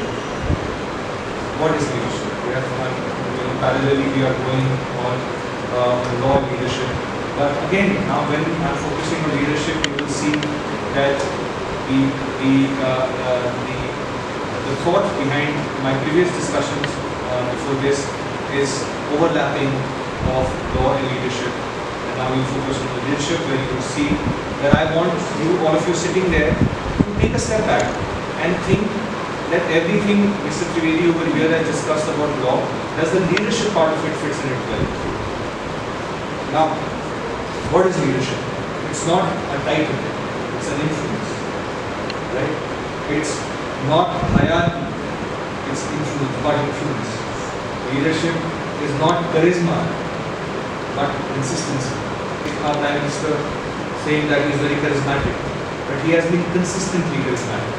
What is leadership? We have parallelly we are going on law leadership. But again, now when I'm focusing on leadership, you will see that the thought behind my previous discussions before this is overlapping of law and leadership. And now we focus on the leadership, where you will see that I want you, all of you sitting there, to take a step back and think that everything Mr. Trivedi over here has discussed about law, does the leadership part of it fits in it well? Now, what is leadership? It's not a title, it's an influence, right? It's not hierarchy, it's influence, but influence. Leadership is not charisma, but consistency. Our Prime Minister saying that he is very charismatic, but he has been consistently charismatic.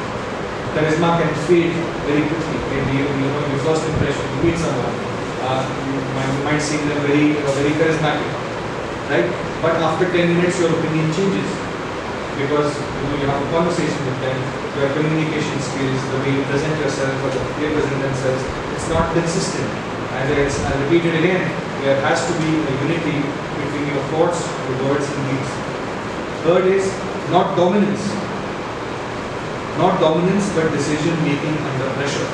Charisma can fade very quickly. Maybe your first impression, you meet someone, you might seem them very charismatic, right? But after 10 minutes, your opinion changes, because you have a conversation with them, your communication skills, the way you present yourself, or the way they present themselves, it's not consistent. As I repeat it again, there has to be a unity between your thoughts, your words, and deeds. Third is not dominance. Not dominance, but decision making under pressure.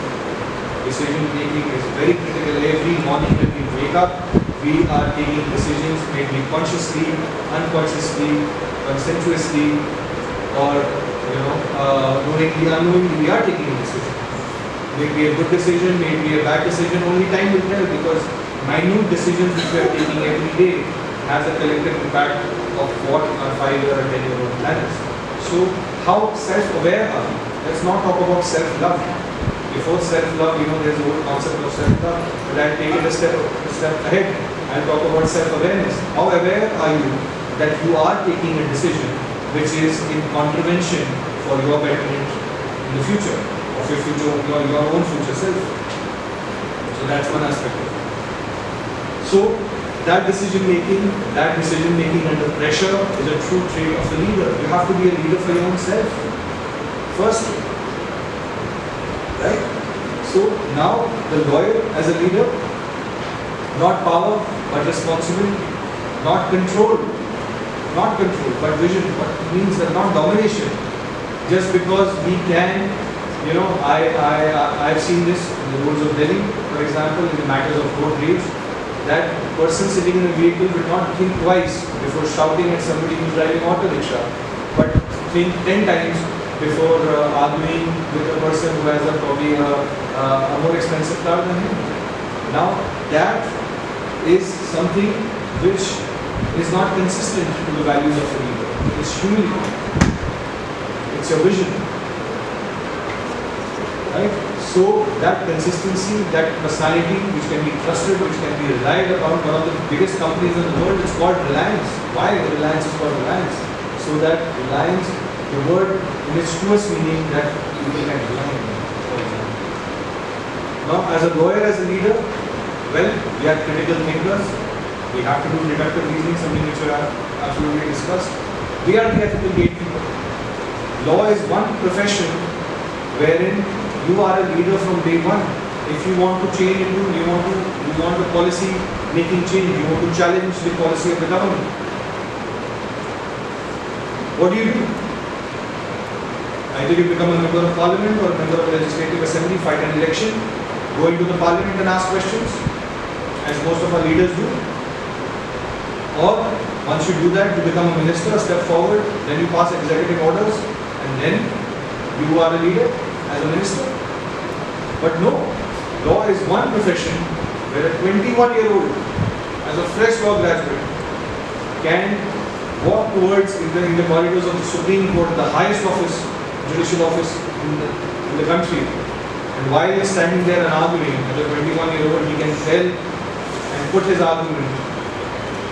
Decision making is very critical. Every morning when we wake up, we are taking decisions, maybe consciously, unconsciously, consensuously, or knowingly, unknowingly, we are taking a decision. Maybe a good decision, maybe a bad decision, only time will tell, because minute decisions which we are taking every day has a collective impact of what our 5-year or 10-year-old plan is. So, how self-aware are we? Let's not talk about self-love. Before self-love, there's a whole concept of self-love, but I'll take it a step ahead. I'll talk about self-awareness. How aware are you that you are taking a decision which is in contravention for your betterment in the future, of your future, your own future self? So that's one aspect of it. So that decision making under pressure is a true trait of a leader. You have to be a leader for your own self first, right? So now the lawyer as a leader, not power but responsibility, not control not control, but vision. What means that not domination. Just because we can, I've seen this in the roads of Delhi, for example, in the matters of road rage, that person sitting in a vehicle will not think twice before shouting at somebody who's driving auto rickshaw, but think 10 times before arguing with a person who has probably a more expensive car than him. Now, that is something which is not consistent to the values of a leader. It's humility. It's your vision. Right? So that consistency, that personality which can be trusted, which can be relied upon, one of the biggest companies in the world is called Reliance. Why Reliance is called Reliance? So that Reliance, the word in its truest meaning, that people can rely on, for example. Now, as a lawyer, as a leader, well, we are critical thinkers. We have to do deductive reasoning, something which we have absolutely discussed. We are the ethical gatekeeper. Law is one profession wherein you are a leader from day one. If you want to change into, you want the policy making change, you want to challenge the policy of the government. What do? Either you become a member of parliament or a member of the legislative assembly, fight an election, go into the parliament and ask questions, as most of our leaders do. Or once you do that, you become a minister, a step forward, then you pass executive orders, and then you are a leader as a minister. But no, law is one profession where a 21-year-old, as a fresh law graduate, can walk towards in the corridors of the Supreme Court, the highest office, judicial office in the country. And while he is standing there and arguing, as a 21-year-old, he can tell and put his argument.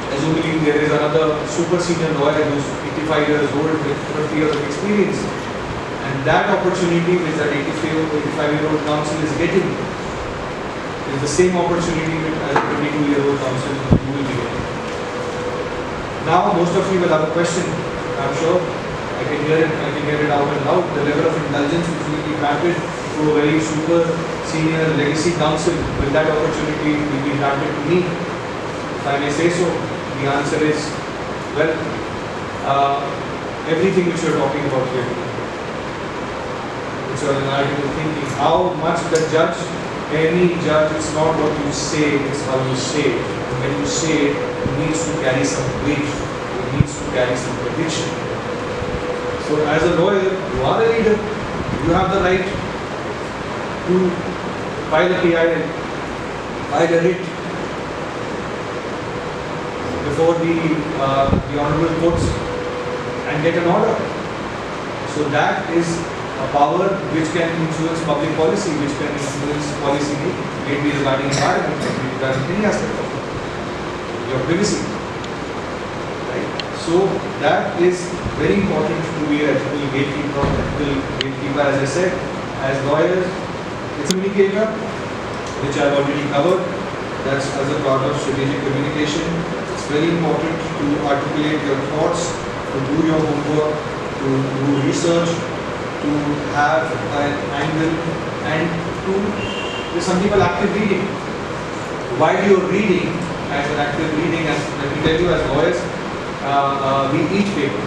Assuming there is another super senior lawyer who is 85 years old with 30 years of experience. And that opportunity which that 85-year-old counsel is getting is the same opportunity which as a 22-year-old counsel you will be getting. Now, most of you will have a question. I'm sure I can hear it out and loud. The level of indulgence which will be granted to a very super senior legacy counsel, will that opportunity be granted to me? If I may say so, the answer is, well, everything which you are talking about here, which are analytical thinking, how much the judge, any judge, it's not what you say, it's how you say it. And when you say it needs to carry some weight, it needs to carry some conviction. So as a lawyer, you are a leader, you have the right to file a PIL, file a writ before the honorable courts and get an order. So that is a power which can influence public policy, which can influence policy making, maybe regarding environment, maybe regarding any aspect of it, your privacy. Right? So that is very important to be an ethical gatekeeper, as I said, as lawyers. It's a communicator, which I've already covered. That's as a part of strategic communication. It's very important to articulate your thoughts, to do your homework, to do research, to have an angle, and to some people active reading. While you're reading, as an active reading, as let me tell you, as lawyers, we eat paper.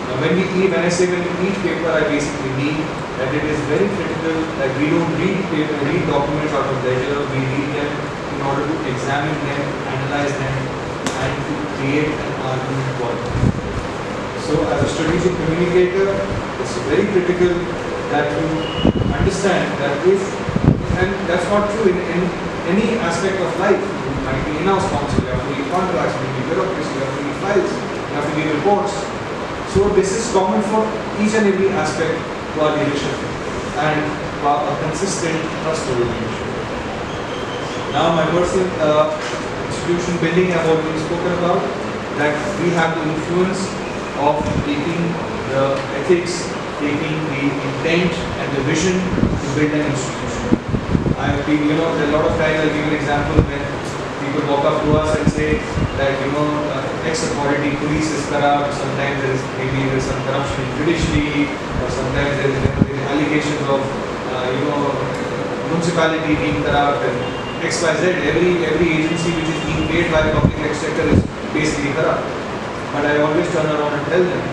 Now when I say when we eat paper, I basically mean that it is very critical that we don't read paper, read documents out of leisure. We read them in order to examine them, analyze them, and to create an argument for them. So as a strategic communicator, it's very critical that you understand that if, and that's not true in any aspect of life. You might be in-house counsel, you have to read contracts, you have to read bureaucracy, you have to read files, you have to read reports. So this is common for each and every aspect to our leadership and a consistent, trustworthy leadership. Now my personal institution building I've already spoken about, that we have the influence of taking the ethics, taking the intent and the vision to build an institution. I've been, there are a lot of times I'll give an example when people walk up to us and say that, X authority, police is corrupt, sometimes there's some corruption in judiciary, or sometimes there is allegations of, municipality being corrupt, and XYZ, every agency which is being paid by the public exchequer is basically corrupt. but I always turn around and tell them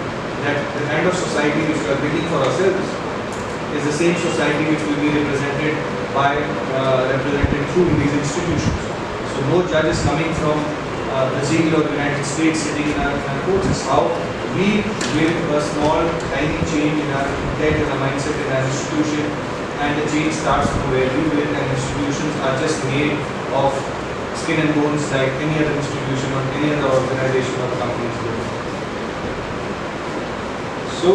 that the kind of society which we are building for ourselves is the same society which will be represented through these institutions. So no judge is coming from Brazil or United States sitting in our courts. It's how we build a small, tiny change in our intent and our mindset in our institution, and the change starts from where we live, and institutions are just made of skin and bones like any other institution or any other organization or company is doing. So,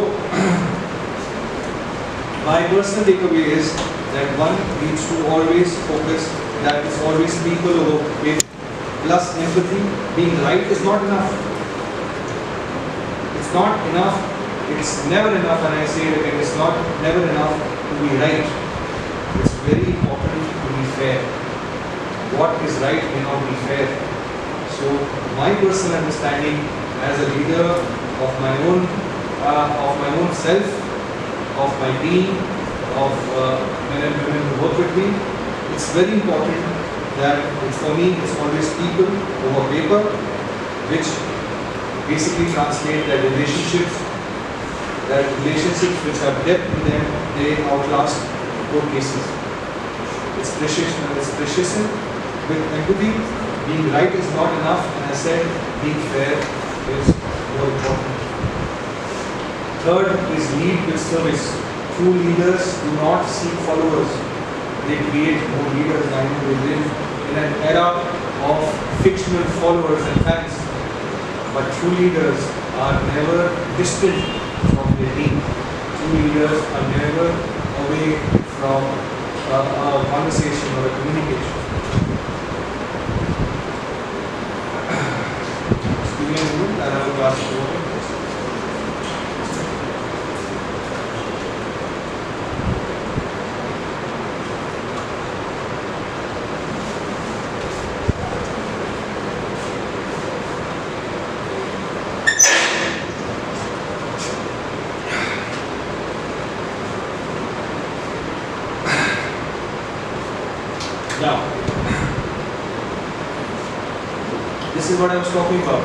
my personal takeaway is that one needs to always focus that it's always people over with plus empathy. Being right is not enough. It's not enough. It's never enough, and I say it again, it's not never enough to be right. It's very important to be fair. What is right may not be fair. So my personal understanding as a leader of my own self, of my team, of men and women who work with me, it's very important that for me it's always people over paper, which basically translate that relationships which have depth in them, they outlast court cases. It's precious with empathy. Being right is not enough, and I said being fair is more important. Third is lead with service. True leaders do not seek followers. They create more leaders. I know we live in an era of fictional followers and fans, but true leaders are never distant from their team. True leaders are never away from a conversation or a communication. Just give me a moment, and I will ask you. Now, this is what I was talking about.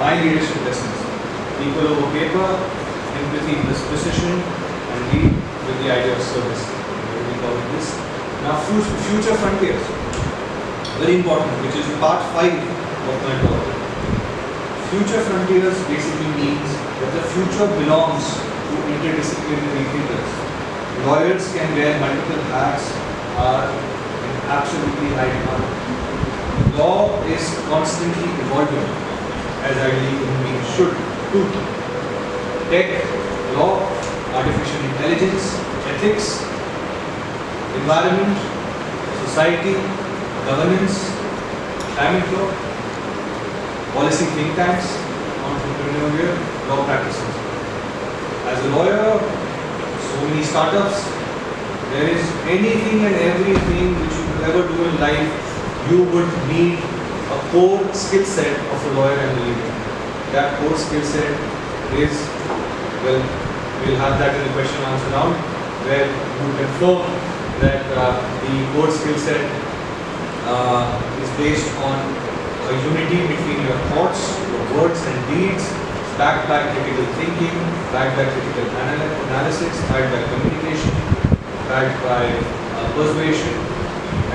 My leadership lessons. People over paper, empathy plus precision, and lead with the idea of service. We call it this. Now, future frontiers. Very important, which is part 5 of my talk. Future frontiers basically means that the future belongs to interdisciplinary thinkers. Lawyers can wear multiple hats, are absolutely high demand. Law is constantly evolving, as ideally human beings should do. Tech, law, artificial intelligence, ethics, environment, society, governance, climate law, policy think tanks, entrepreneurial law practices. As a lawyer, so many startups. There is anything and everything which you could ever do in life, you would need a core skill set of a lawyer and a leader. That core skill set is, well, we'll have that in the question and answer round, where you confirm that the core skill set is based on a unity between your thoughts, your words and deeds, backed by critical thinking, backed by critical analysis, backed by communication, backed by persuasion,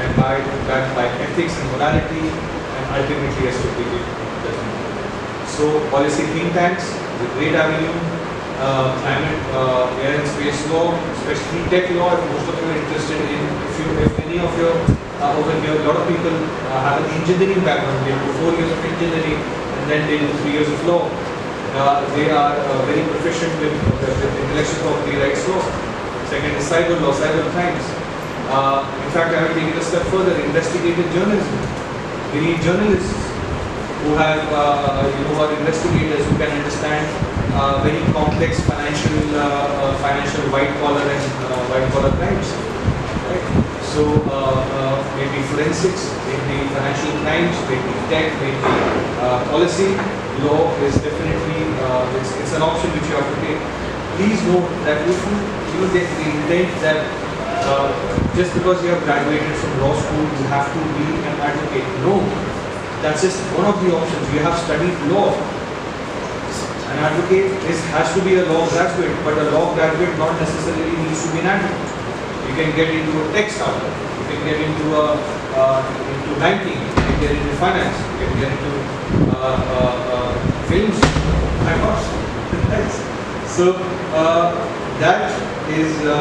and backed by ethics and morality, and ultimately a strategic judgment. So, policy think tanks is a great avenue. Climate, air and space law, especially tech law, if most of you are interested in, if any of you over here, a lot of people have an engineering background. They do 4 years of engineering and then they do 3 years of law. They are very proficient with intellectual property rights law. Second is cyber law, cyber crimes. In fact, I will take it a step further, investigative journalism. We need journalists who have, who are investigators who can understand very complex financial white collar and white collar crimes. Right? So maybe forensics, maybe financial crimes, maybe tech, maybe policy. Law is definitely it's an option which you have to take. Please note that if you think that just because you have graduated from law school, you have to be an advocate. No, that's just one of the options. You have studied law. An advocate has to be a law graduate, but a law graduate not necessarily needs to be an advocate. You can get into a tech startup, you can get into into banking, you can get into finance, you can get into films. My gosh, so that is the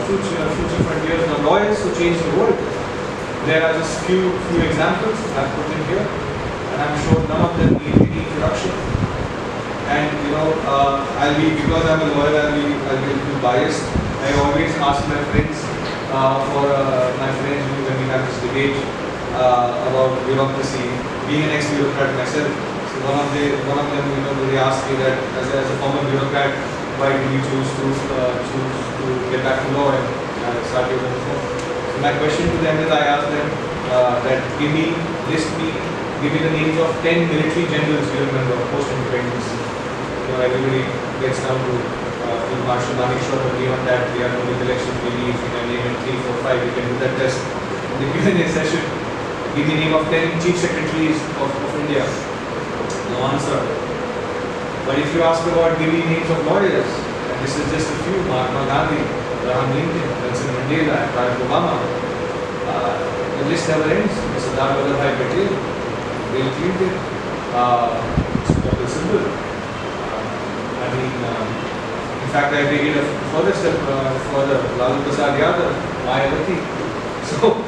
future frontiers. Now, lawyers who change the world. There are just few examples I've put in here, and I'm sure none of them need any introduction. And because I'm a lawyer, I'll be a little biased. I always ask my friends when we have this debate about bureaucracy. Being an ex-bureaucrat myself, so one of them, they asked me that as a former bureaucrat, why did you choose to get back to law and start your own firm? So my question to them is, I asked them that give me the names of 10 military generals you remember post-independence. Everybody gets down to Marshal Manekshaw, but beyond that, we are doing election. Maybe if you can name 3, 4, 5, we can do that test in the Q&A session. Give me the name of 10 chief secretaries of India. No answer. But if you ask about give me names of lawyers, and this is just a few: Mahatma Gandhi, Abraham Lincoln, Nelson Mandela, and Barack Obama. The list never ends. Sardar Vallabhbhai Patel, Bill Clinton, Kapil Sindhu. In fact, I take it a further step further. Lalu Prasad Yadav, Mayawati. So,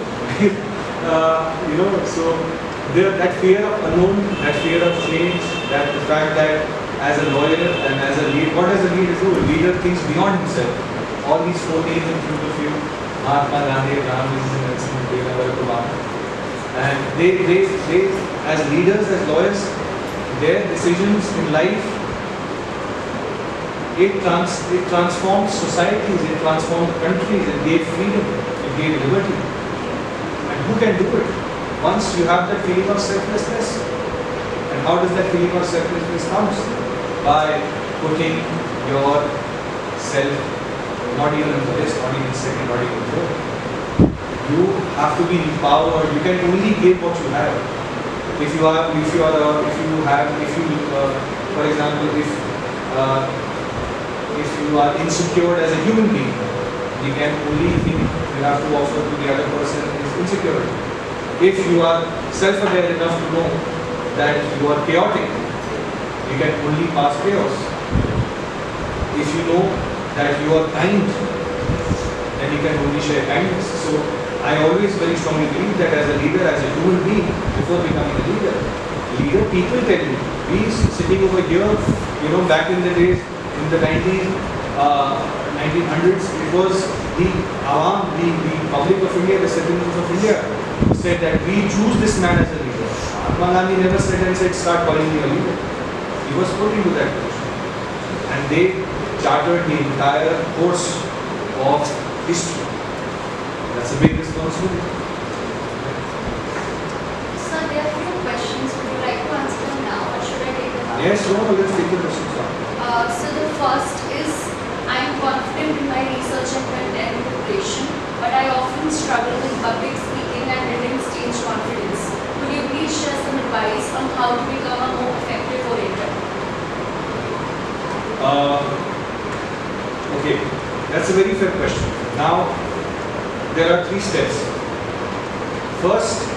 so that fear of unknown, that fear of change, that the fact that as a lawyer and as a leader, what does a leader do? A leader thinks beyond himself. All these 4 names in front of you: Mahatma Gandhi, Abraham Lincoln, Nelson Mandela, Barack Obama. And they, as leaders, as lawyers, their decisions in life, it transformed societies, it transformed countries, it gave freedom, it gave liberty. And who can do it? Once you have that feeling of selflessness. And how does that feeling of selflessness come? By putting yourself not even on the list, not even second, not even third. You have to be empowered. You can only give what you have. For example, if you are insecure as a human being, you can only think you have to offer to the other person is insecurity. If you are self-aware enough to know that you are chaotic, you can only pass chaos. If you know that you are kind, then you can only share kindness. So I always very strongly believe that as a leader, as a human being, before becoming a leader, people tell you, we sitting over here, back in the days, in the 1900s, it was the Awam, the public of India, the citizens of India, who said that we choose this man as a leader. Mahatma Gandhi never said start calling me a leader. He was put into that position. And they chartered the entire course of history. That's a big responsibility. Sir, there are a few questions. Would you like to answer them now, or should I take them up? Yes, let's take the questions now. So the first is, I am confident in my research and content preparation, but I often struggle with public speaking and written stage confidence. Could you please share some advice on how to become a more effective orator? Okay, that's a very fair question. Now, there are 3 steps. First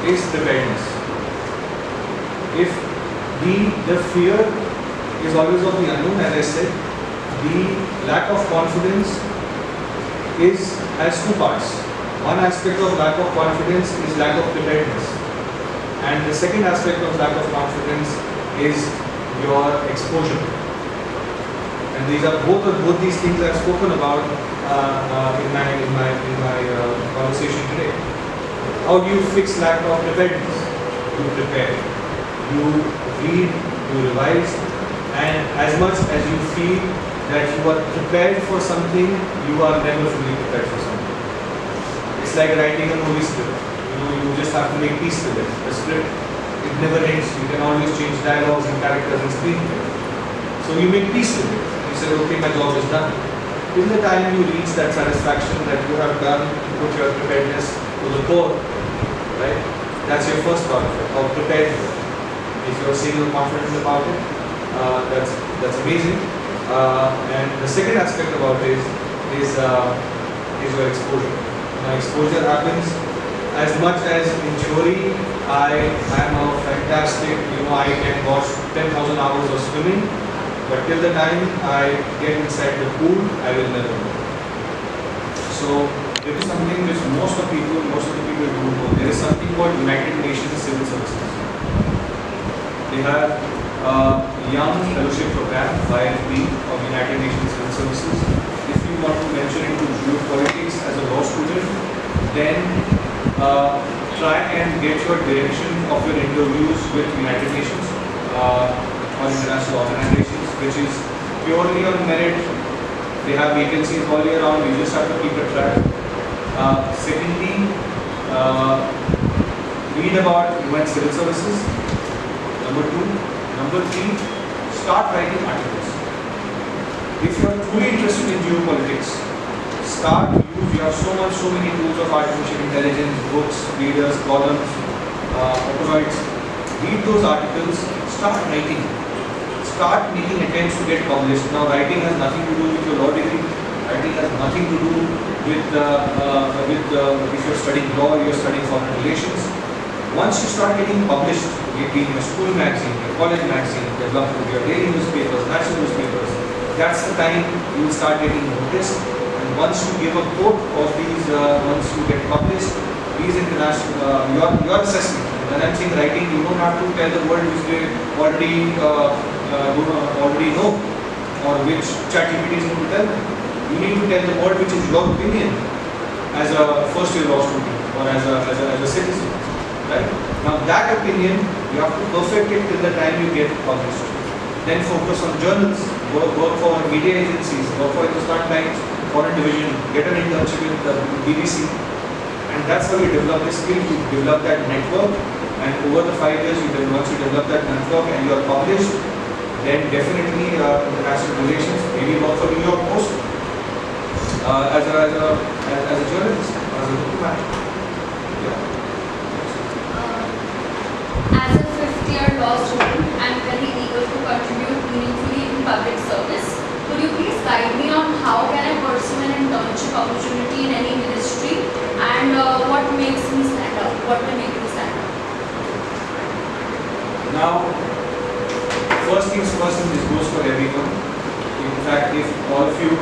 is preparedness. If the fear is always of the unknown, as I said, the lack of confidence has 2 parts. One aspect of lack of confidence is lack of preparedness, and the second aspect of lack of confidence is your exposure. And these are both these things I've spoken about in my conversation today. How do you fix lack of preparedness? You prepare, you read, you revise, and as much as you feel that you are prepared for something, you are never fully prepared for something. It's like writing a movie script. You just have to make peace with it. The script, it never ends. You can always change dialogues and characters and screenplay. So you make peace with it. You say, okay, my job is done. Till the time you reach that satisfaction that you have done, put your preparedness to the core, right? That's your first part of it, of preparedness. If you're saying you're confident about it, that's amazing. And the second aspect about it is your exposure. Now, exposure happens as much as in theory. I am a fantastic, I can watch 10,000 hours of swimming, but till the time I get inside the pool, I will never know. So there is something which most of the people don't know. There is something called United Nations Civil Services. They have a young fellowship program by LDP of United Nations Civil Services. If you want to venture into geopolitics as a law student, then try and get your direction of your interviews with United Nations or international organizations, which is purely on merit. They have vacancies all year round. You just have to keep a track. Secondly, read about UN civil services. Number 2. Number 3, start writing articles. If you are truly interested in geopolitics, you have so many tools of artificial intelligence, books, readers, columns, operates. Read those articles, start writing. Start making attempts to get published. Now, writing has nothing to do with your law degree. Writing has nothing to do with if you're studying law, you're studying foreign relations. Once you start getting published, maybe in a school magazine, a college magazine, developed with your daily newspapers, national newspapers, that's the time you will start getting noticed. And once you give a quote of these, once you get published, these international, your assessment. When I'm saying writing, you don't have to tell the world which they already know, or which ChatGPT is going to tell them. You need to tell the world which is your opinion as a first year law student or as a citizen. Right? Now that opinion, you have to perfect it till the time you get published. Then focus on journals, work for media agencies, work for Hindustan Times, foreign division, get an internship with the BBC. And that's how you develop this skill, you develop that network, and over the 5 years, once you develop that network and you are published, then definitely international relations, maybe work for New York Post as a journalist, as a diplomat. Yeah. As a fifth-year law student, I am very eager to contribute meaningfully in public service. Could you please guide me on how can I pursue an internship opportunity in any ministry, and what makes me stand out? What will make me stand out? Now, first things first, and this goes for everyone. In fact, if all of you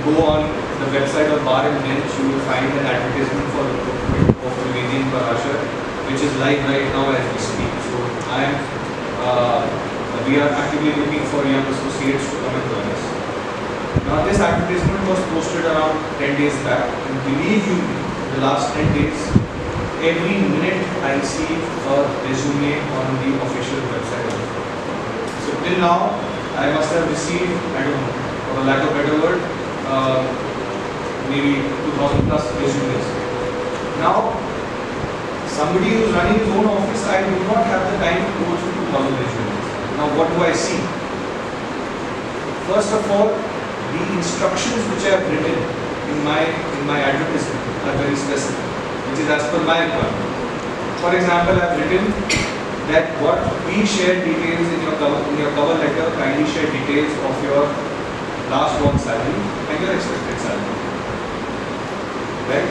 go on the website of Bar and Bench, you will find an advertisement for the recruitment of Trivedi and Parashar, which is live right now as we speak. So we are actively looking for young associates to come and join us. Now this advertisement was posted around 10 days back, and believe you me, the last 10 days, every minute I receive a resume on the official website. So till now, I must have received, I don't know, for a lack of a better word, maybe 2,000 plus resumes. Now, somebody who is running his own office, I do not have the time to go through 2,000 resumes. Now, what do I see? First of all, the instructions which I have written in my advertisement are very specific, which is as per my requirement. For example, I have written that please share details in your cover letter. Kindly share details of your last one salary and your expected salary. Right?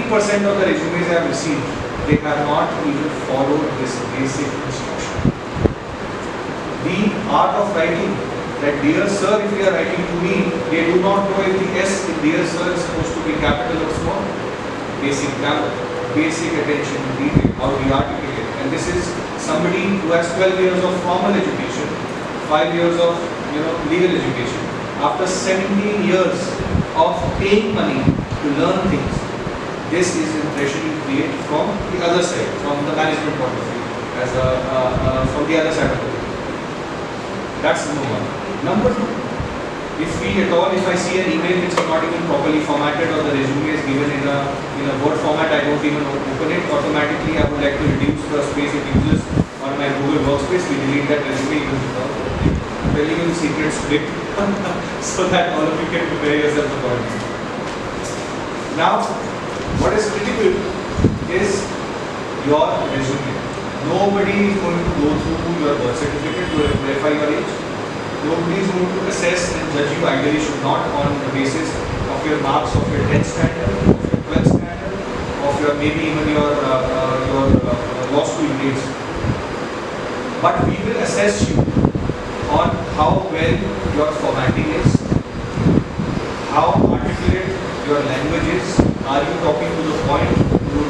90% of the resumes I have received, they have not even followed this basic instruction. The art of writing, that dear sir, if you are writing to me, they do not know if the S in dear sir is supposed to be capital or small. Basic grammar, basic attention to detail, how we articulate. And this is somebody who has 12 years of formal education, 5 years of legal education. After 17 years of paying money to learn things, this is the impression you create from the other side, from the management point of view, from the other side of the world. That's number one. Number two, if I see an email which is not even properly formatted, or the resume is given in a Word format, I don't even open it. Automatically, I would like to reduce the space it uses on my Google Workspace. We delete that resume even without opening. I'm telling you the secret script so that all of you can prepare yourself accordingly. Now, what is critical is your resume. Nobody is going to go through your birth certificate to verify your age. Nobody is going to assess and judge you, ideally should not, on the basis of your marks of your 10th standard, of your 12th standard, of your maybe even your law school grades. But we will assess you on how well your formatting is, how articulate your language is, are you talking to the point,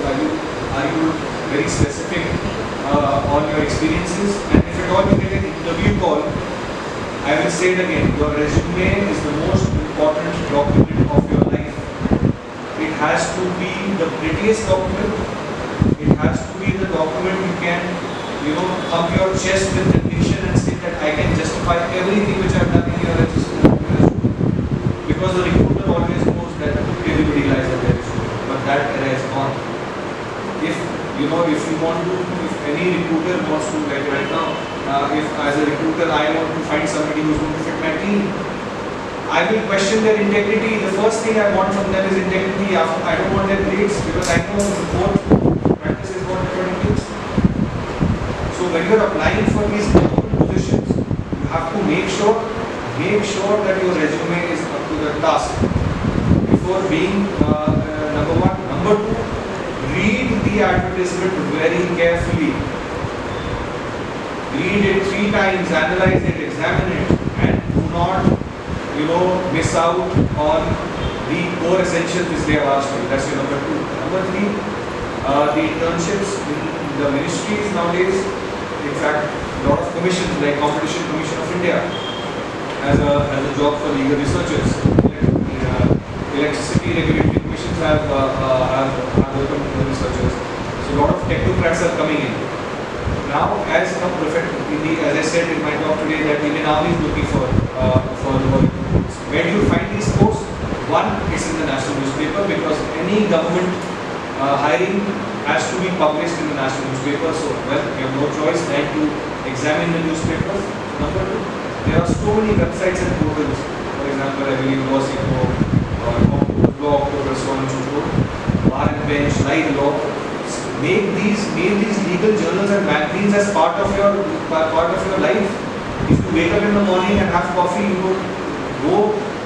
are you very specific on your experiences, and if at all you get an interview call, I will say it again, your resume is the most important document of your life. It has to be the prettiest document. It has to be the document you can, thump your chest with conviction and say that I can justify everything which I have done in your resume. Because the recruiter always knows that everybody lies on their resume, but that era is gone. If any recruiter wants to, like right now, if as a recruiter I want to find somebody who's going to fit my team, I will question their integrity. The first thing I want from them is integrity. I don't want their grades, because I know report practice is what everybody needs. So when you are applying for these positions, you have to make sure that your resume is up to the task before being number one. Number two, read the advertisement very carefully. Read it 3 times, analyze it, examine it, and do not, miss out on the core essentials which they have asked you. That's your number 2. Number 3, the internships in the ministries nowadays. In fact, a lot of commissions like Competition Commission of India as a job for legal researchers. Electricity regulatory commissions have welcomed the researchers. So a lot of technocrats are coming in. Now, as a as I said in my talk today, that Indian Army is looking for the work. Where do you find these posts? One, it's in the national newspaper, because any government hiring has to be published in the national newspaper. So, well, you have no choice than to examine the newspapers. Number 2, there are so many websites and portals. For example, I believe Law, October, so on and so forth. Bar and Bench, Live Law. Make these legal journals and magazines as part of your life. If you wake up in the morning and have coffee,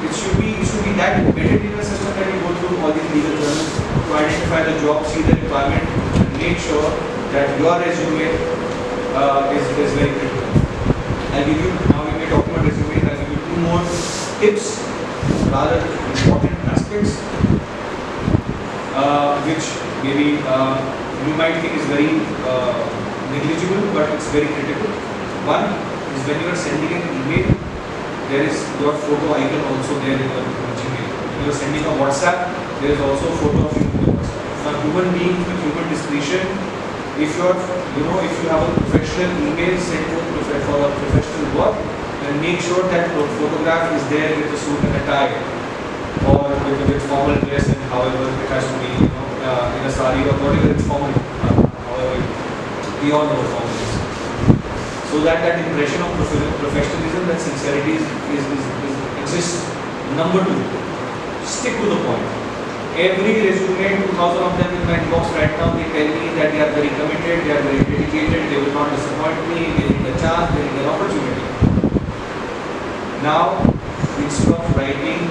it should be that embedded in the system that you go through all these legal journals to identify the job, see the requirement, and make sure that your resume is very critical. I'll give you, now we may talk about resume, I'll give you 2 more tips, rather important aspects, which maybe you might think is very negligible, but it's very critical. One is when you are sending an email, there is your photo icon also there in your Gmail. When you are sending a WhatsApp, there is also a photo of you in the WhatsApp. Now, human beings with human discretion, if you have a professional email sent for a professional work, then make sure that the photograph is there with a suit and a tie, or with formal dress, and however it has to be, in a sari or whatever it's formal, however we all know formal is. So that impression of professionalism, that sincerity exists. Number 2, stick to the point. Every resume, 2,000 of them in my inbox right now, they tell me that they are very committed, they are very dedicated, they will not disappoint me, they need a chance, they need an opportunity. Now, instead of writing,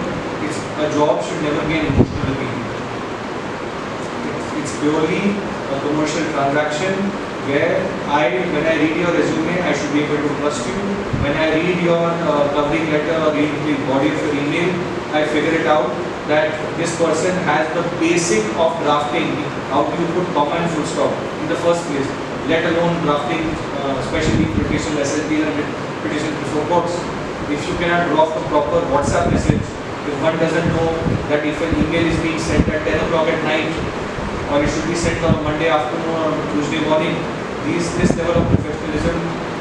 a job should never be an emotional appeal. It's purely a commercial transaction where when I read your resume, I should be able to trust you. When I read your covering letter or read the body of your email, I figure it out that this person has the basic of drafting, how do you put comma and full stop in the first place, let alone drafting, especially petition SLP and petition before courts. If you cannot draft a proper WhatsApp message, if one doesn't know that if an email is being sent at 10 o'clock at night, or it should be sent on a Monday afternoon or Tuesday morning, this level of professionalism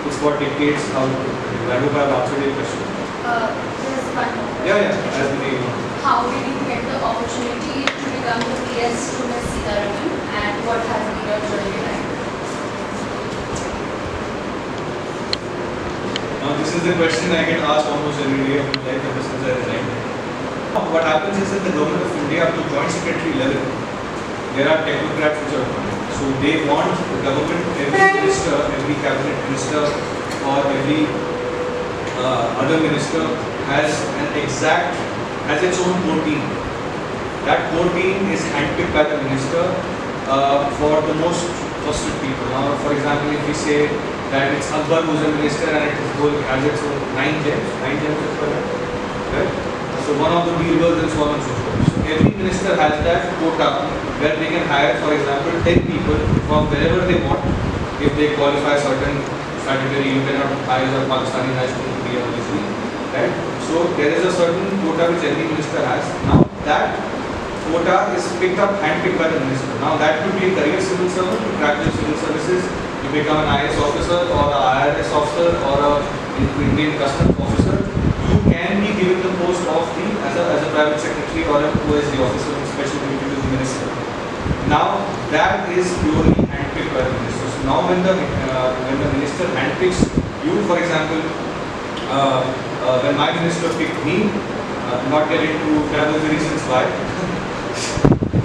is what dictates how to do it. I hope I have answered your question. There's one more question. Yeah, as the name. How did you get the opportunity to become the PS to Ms. Sitaraman, and what has been your journey like? Now this is the question I get asked almost every day of my life ever since I resigned. What happens is that the government of India, up to joint secretary level, there are technocrats which are appointed. So they want the government, every minister, every cabinet minister, or every other minister has its own core team. That core team is handpicked by the minister for the most trusted people. Now, for example, if we say that it's Akbar who's a minister and it has its own 9 gems is correct, right? So one of the Birbals and so on and so forth. So every minister has that quota where they can hire, for example, 10 people from wherever they want if they qualify certain category. You cannot hire a Pakistani national to be obviously, right? So there is a certain quota which every minister has. Now that quota is handpicked by the minister. Now that could be a career civil servant to crack the civil services, to become an IS officer or a IRS officer or a Indian Customs officer. You can be given the post of as a private secretary or an OSD officer with special duty to the minister. Now that is purely handpicked by the minister. So now when the minister handpicks you, for example, when my minister picked me, not get into travel the reasons why,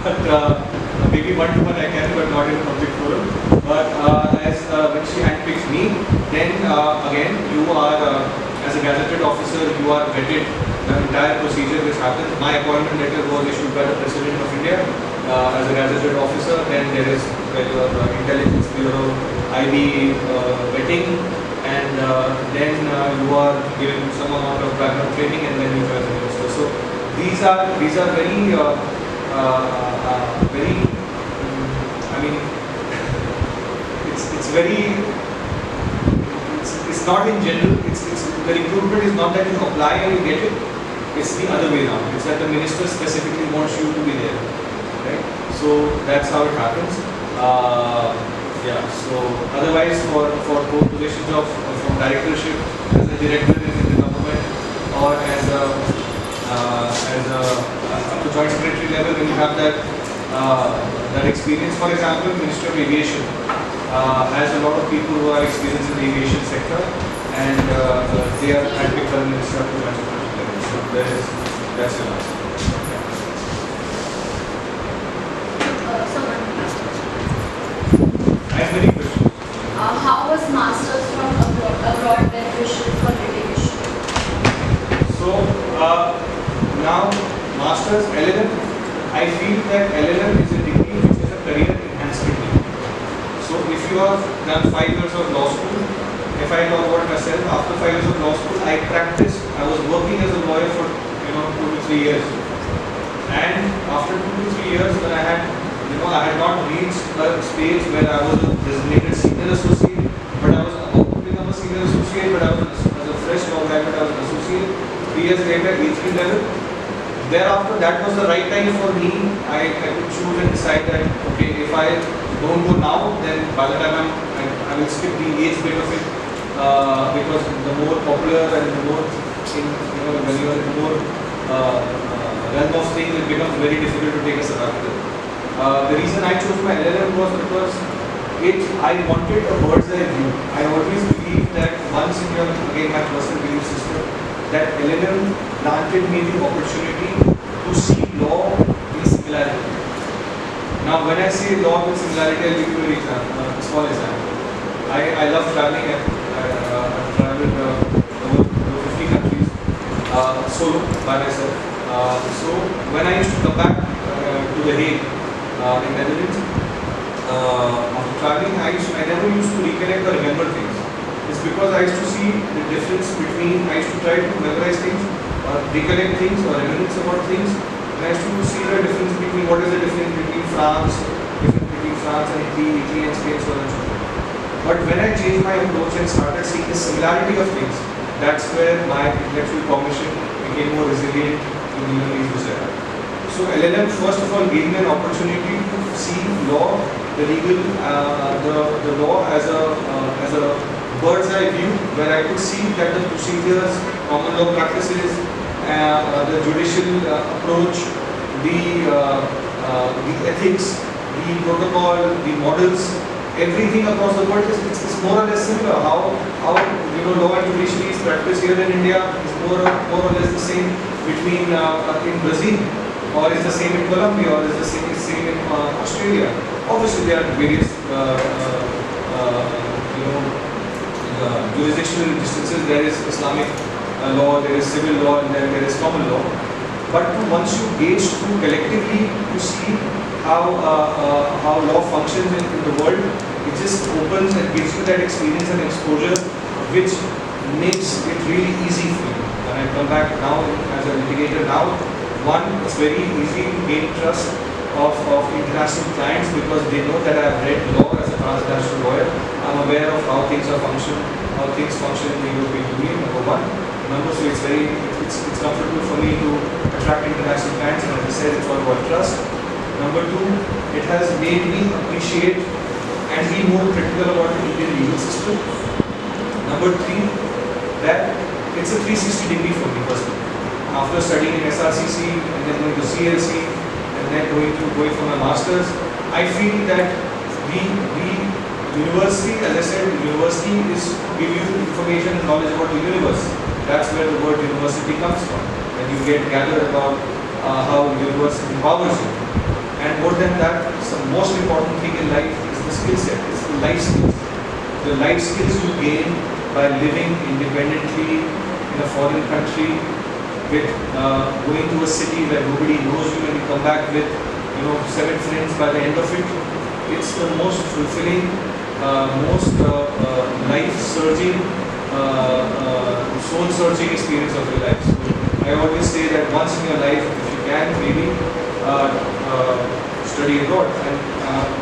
but maybe one-to-one I can, but not in a public forum. But when she handpicks me, then again you are as a gazetted officer, you are vetted. The entire procedure which happens. My appointment letter was issued by the President of India as a gazetted officer. Then there is your intelligence bureau, IB vetting, and then you are given some amount of background training, and then you join the minister. So these are very very. I mean, it's very. It's not in general. The recruitment is not that you apply and you get it. It's the other way around. It's that the minister specifically wants you to be there, right? So that's how it happens. Yeah. So otherwise, for both positions from directorship as a director in the government or as a up to joint secretary level, when you have that experience. For example, Minister of Aviation has a lot of people who are experienced in the aviation sector, and they are handpicked by the minister up to joint secretary level. So that's your answer. I have many questions. How was masters from abroad beneficial for litigation? So now masters LLM, I feel that LLM is a degree which is a career enhancement degree. So if you have done 5 years of law school, if I talk about myself, after 5 years of law school, I practiced. I was working as a lawyer for 2 to 3 years, and after 2 to 3 years, when I had not reached a stage where I was a designated senior associate, but I was about to become a senior associate, but I was as a fresh law graduate, I was an associate. 3 years later, A3 level. Thereafter, that was the right time for me. I could choose and decide that, okay, if I don't go now, then by the time I will skip the age bit of it, because the more popular and the more when you are in more realm of things, it becomes very difficult to take a sabbatical. The reason I chose my LLM was because I wanted a bird's eye view. I always believed that once in your, again my personal belief system, that LLM granted me the opportunity to see law in similarity. Now when I say law with similarity, I'll give you a small example. I love traveling. I've traveled over 50 countries solo by myself. So when I used to come back to The Hague in Netherlands, after traveling, I never used to recollect or remember things. It's because I used to see the difference between, I used to try to memorize things, or recollect things, or reminisce about things, and I used to see the difference between, what is the difference between France and Italy and Spain, so on and so forth. But when I changed my approach and started seeing the similarity of things, that's where my intellectual cognition became more resilient to deal with these issues. So LLM first of all gave me an opportunity to see law, the legal, the law as a bird's eye view, where I could see that the procedures, common law practices, the judicial approach, the ethics, the protocol, the models, everything across the world is more or less similar. How law and judiciary is practiced here in India is more or less the same between in Brazil, or is the same in Colombia, or is the same in Australia, Obviously, there are various jurisdictional distances. There is Islamic law, there is civil law, and then there is common law. But once you gauge through collectively to see how law functions in the world, it just opens and gives you that experience and exposure, which makes it really easy for you. When I come back now as a litigator now, one, it's very easy to gain trust of international clients because they know that I have read law as a transnational lawyer. I'm aware of how things function in the European Union, number one. Number two, it's comfortable for me to attract international clients, and as I said, it's all about trust. Number two, it has made me appreciate and be more critical about the Indian legal system. Number three, that it's a 360 degree for me personally. After studying in SRCC and then going to CLC and then going for my masters, I feel that the university, as I said, university is to give you information and knowledge about the universe. That's where the word university comes from. And you get gathered about how the universe empowers you. And more than that, the most important thing in life is the skill set. It's the life skills. The life skills you gain by living independently in a foreign country, with going to a city where nobody knows you and you come back with 7 friends by the end of it. It's the most fulfilling, most life-surging, soul-searching experience of your life. So I always say that once in your life, if you can, maybe study abroad. And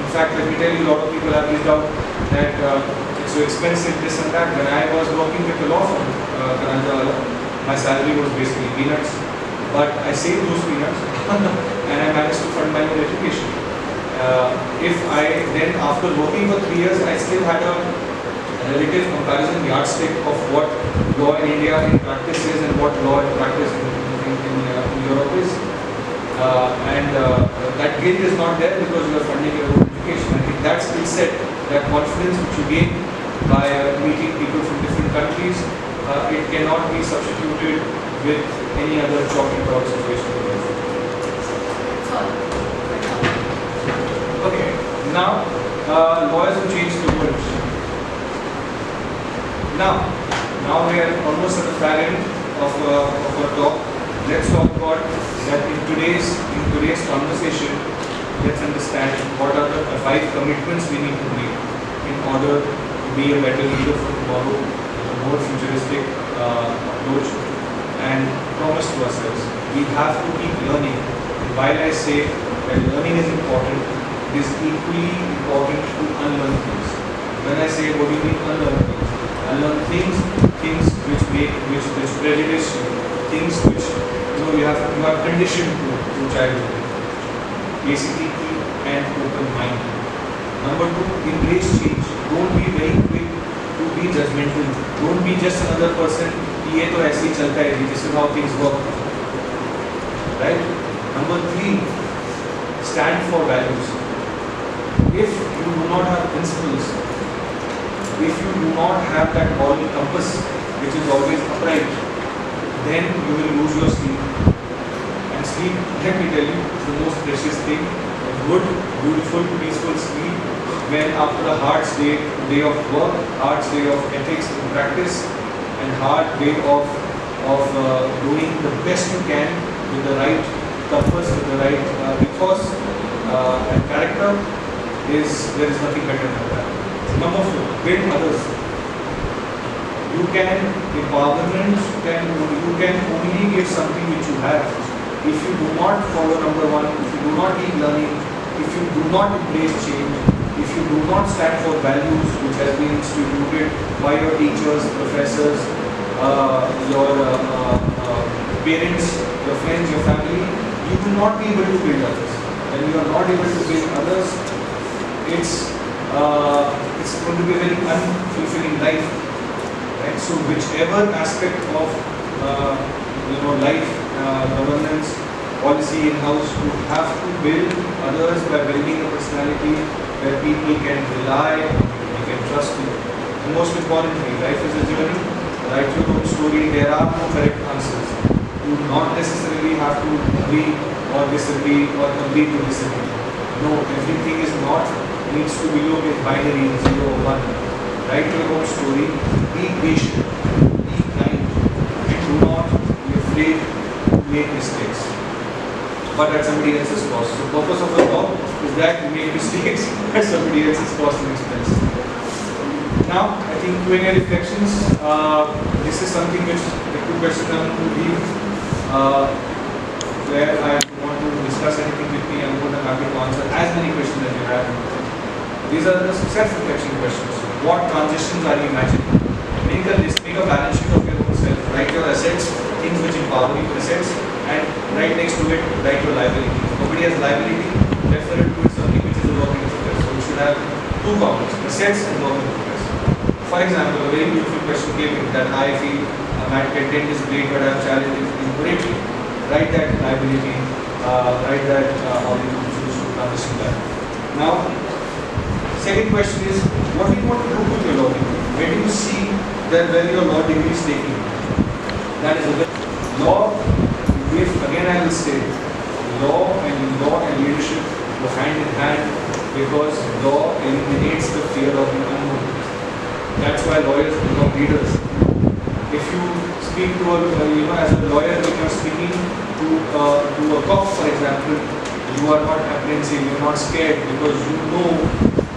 in fact, let me tell you, a lot of people have reached out that it's so expensive, this and that. When I was working with the law firm, my salary was basically peanuts, but I saved those peanuts and I managed to fund my own education. If I then, after working for 3 years, I still had a relative comparison yardstick of what law in India in practice is and what law in practice in Europe is. That guilt is not there because you are funding your own education. I think that skill set, that confidence which you gain by meeting people from different countries, it cannot be substituted with any other chocolate dog situation. Okay, now lawyers have changed the world. Now we are almost at the far end of our talk. Let's talk about that in today's conversation. Let's understand what are the 5 commitments we need to make in order to be a better leader for tomorrow. More futuristic approach, and promise to ourselves we have to keep learning. And while I say that learning is important, it is equally important to unlearn things. When I say what do you mean unlearn things? Unlearn things which prejudice you, things which you are conditioned to childhood. Basically keep an open mind. Number 2, embrace change. Don't be very quick to be judgmental. Don't be just another person. ये तो ऐसे ही चलता है. This is how things work. Right? Number 3, stand for values. If you do not have principles, if you do not have that moral compass which is always upright, then you will lose your sleep. And sleep, let me tell you, is the most precious thing. A good, beautiful, peaceful sleep when after a hard day of work, hard day of ethics and practice, and hard day of doing the best you can with the right compass, with the right ethos and character, there is nothing better than that. Number 4, build others. You can empowerment, you can only give something which you have. If you do not follow number 1, if you do not keep learning, if you do not embrace change, if you do not stand for values which have been instituted by your teachers, professors, your parents, your friends, your family, you will not be able to build others. When you are not able to build others, it's going to be a very unfulfilling life. Right? So whichever aspect of life, governance, policy in-house, you have to build others by building a personality where people can rely, they can trust you. And most importantly, life is a journey. Write your own story. There are no correct answers. You do not necessarily have to agree or disagree or agree to disagree. No, everything is not needs to be looked in binary 0 or 1. Write your own story, be patient, be kind, and do not be afraid to make mistakes, but at somebody else's cost. So purpose of the law is that you make mistakes at somebody else's cost and expense. Now, I think Q&A reflections. This is something which the two questions I'm going to leave, where I want to discuss anything with me. I'm more than happy to answer as many questions as you have. These are the self-reflection questions. What transitions are you imagining? Make a list, make a balance sheet of your own self. Write your assets, things which empower you, assets, and right next to it, write your liability. Nobody has liability, refer it to something which is a work in progress. So you should have two columns, assets and work in progress. For example, a very beautiful question came in that I feel my content is great, but I have challenges in curriculum. Write that liability, write that how you choose to transition that. Now, second question is, what do you want to do with your law degree? Where do you see that where your law degree is taking you? That is a law. If again I will say, law and leadership go hand in hand, because law eliminates the fear of the unknown. That's why lawyers become leaders. If you speak to as a lawyer, when you are speaking to a cop, for example, you are not apprehensive, you are not scared, because you know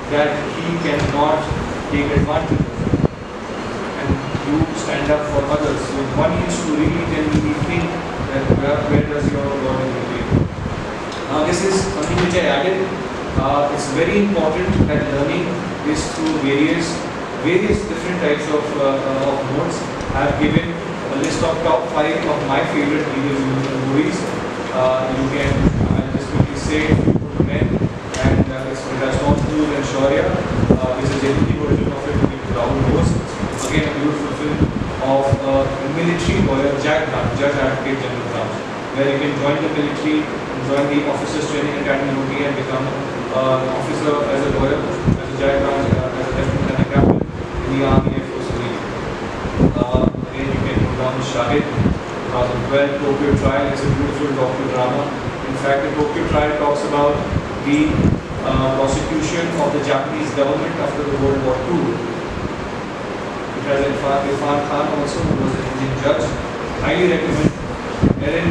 that he cannot take advantage of it. And you stand up for others. So one needs to really genuinely think that where does your law degree take you? Now this is something which I added. It's very important that learning is through various different types of modes. I have given a list of top 5 of my favorite legal movies. You can just quickly say Men, and it's Tom Cruise and Shaurya. This is a Hindi version of it with Rahul Bose. Again, a beautiful film of a military lawyer, Judge Advocate General Branch, where you can join the military, join the Officers Training Academy and become an officer as a lawyer, as a judge, as a lieutenant and a captain in the Army, Air Force, and Navy. Again, you can go down Shahid, 2012, Tokyo Trial. It's a beautiful docu-drama. In fact, the Tokyo Trial talks about the prosecution of the Japanese government after the World War II. It has Irfan Khan also, who was an Indian judge. Highly recommend. Erin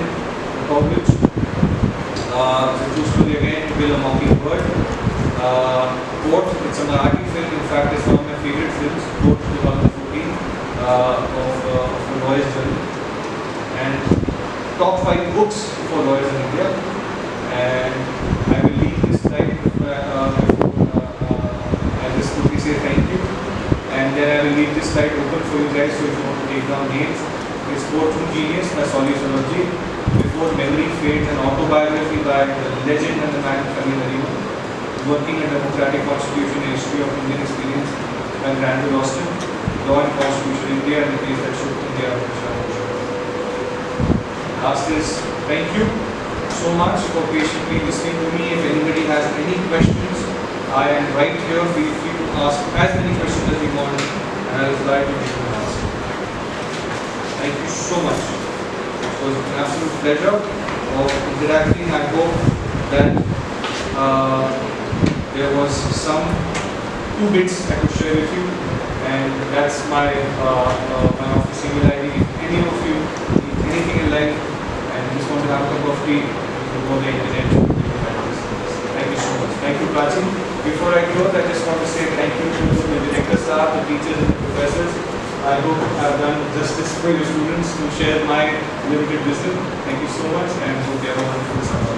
Brockovich. It's a true story again, Will a Mockingbird. Court, it's a Marathi film. In fact, it's one of my favorite films, Court 2014, of a lawyer's journey. And top 5 books for lawyers in India. And I will leave this slide I'll just quickly say thank you. And then I will leave this slide open for you guys, so if you want to take down names. It's Courtroom Genius by Solly Sonerji, Before Memory Fades, an autobiography by the legend and the man Khalil Arima, Working a Democratic Constitution, a History of Indian Experience by Randall Austin, Law and Constitution India, and the case that shook India. Last is, thank you so much for patiently listening to me. If anybody has any questions, I am right here. Feel free to ask as many questions as you want, and I will try to make them answer. Thank you so much. It was an absolute pleasure of interacting. I hope that there was some 2 bits I could share with you, and that's my office email ID. If any of you need anything in life and just want to have a cup of tea, you can go on the internet. Thank you so much. Thank you, Prachi. Before I close, I just want to say thank you to the director staff, the teachers and the professors. I hope I've done justice for your students to share my limited wisdom. Thank you so much, and hope you have a wonderful summer.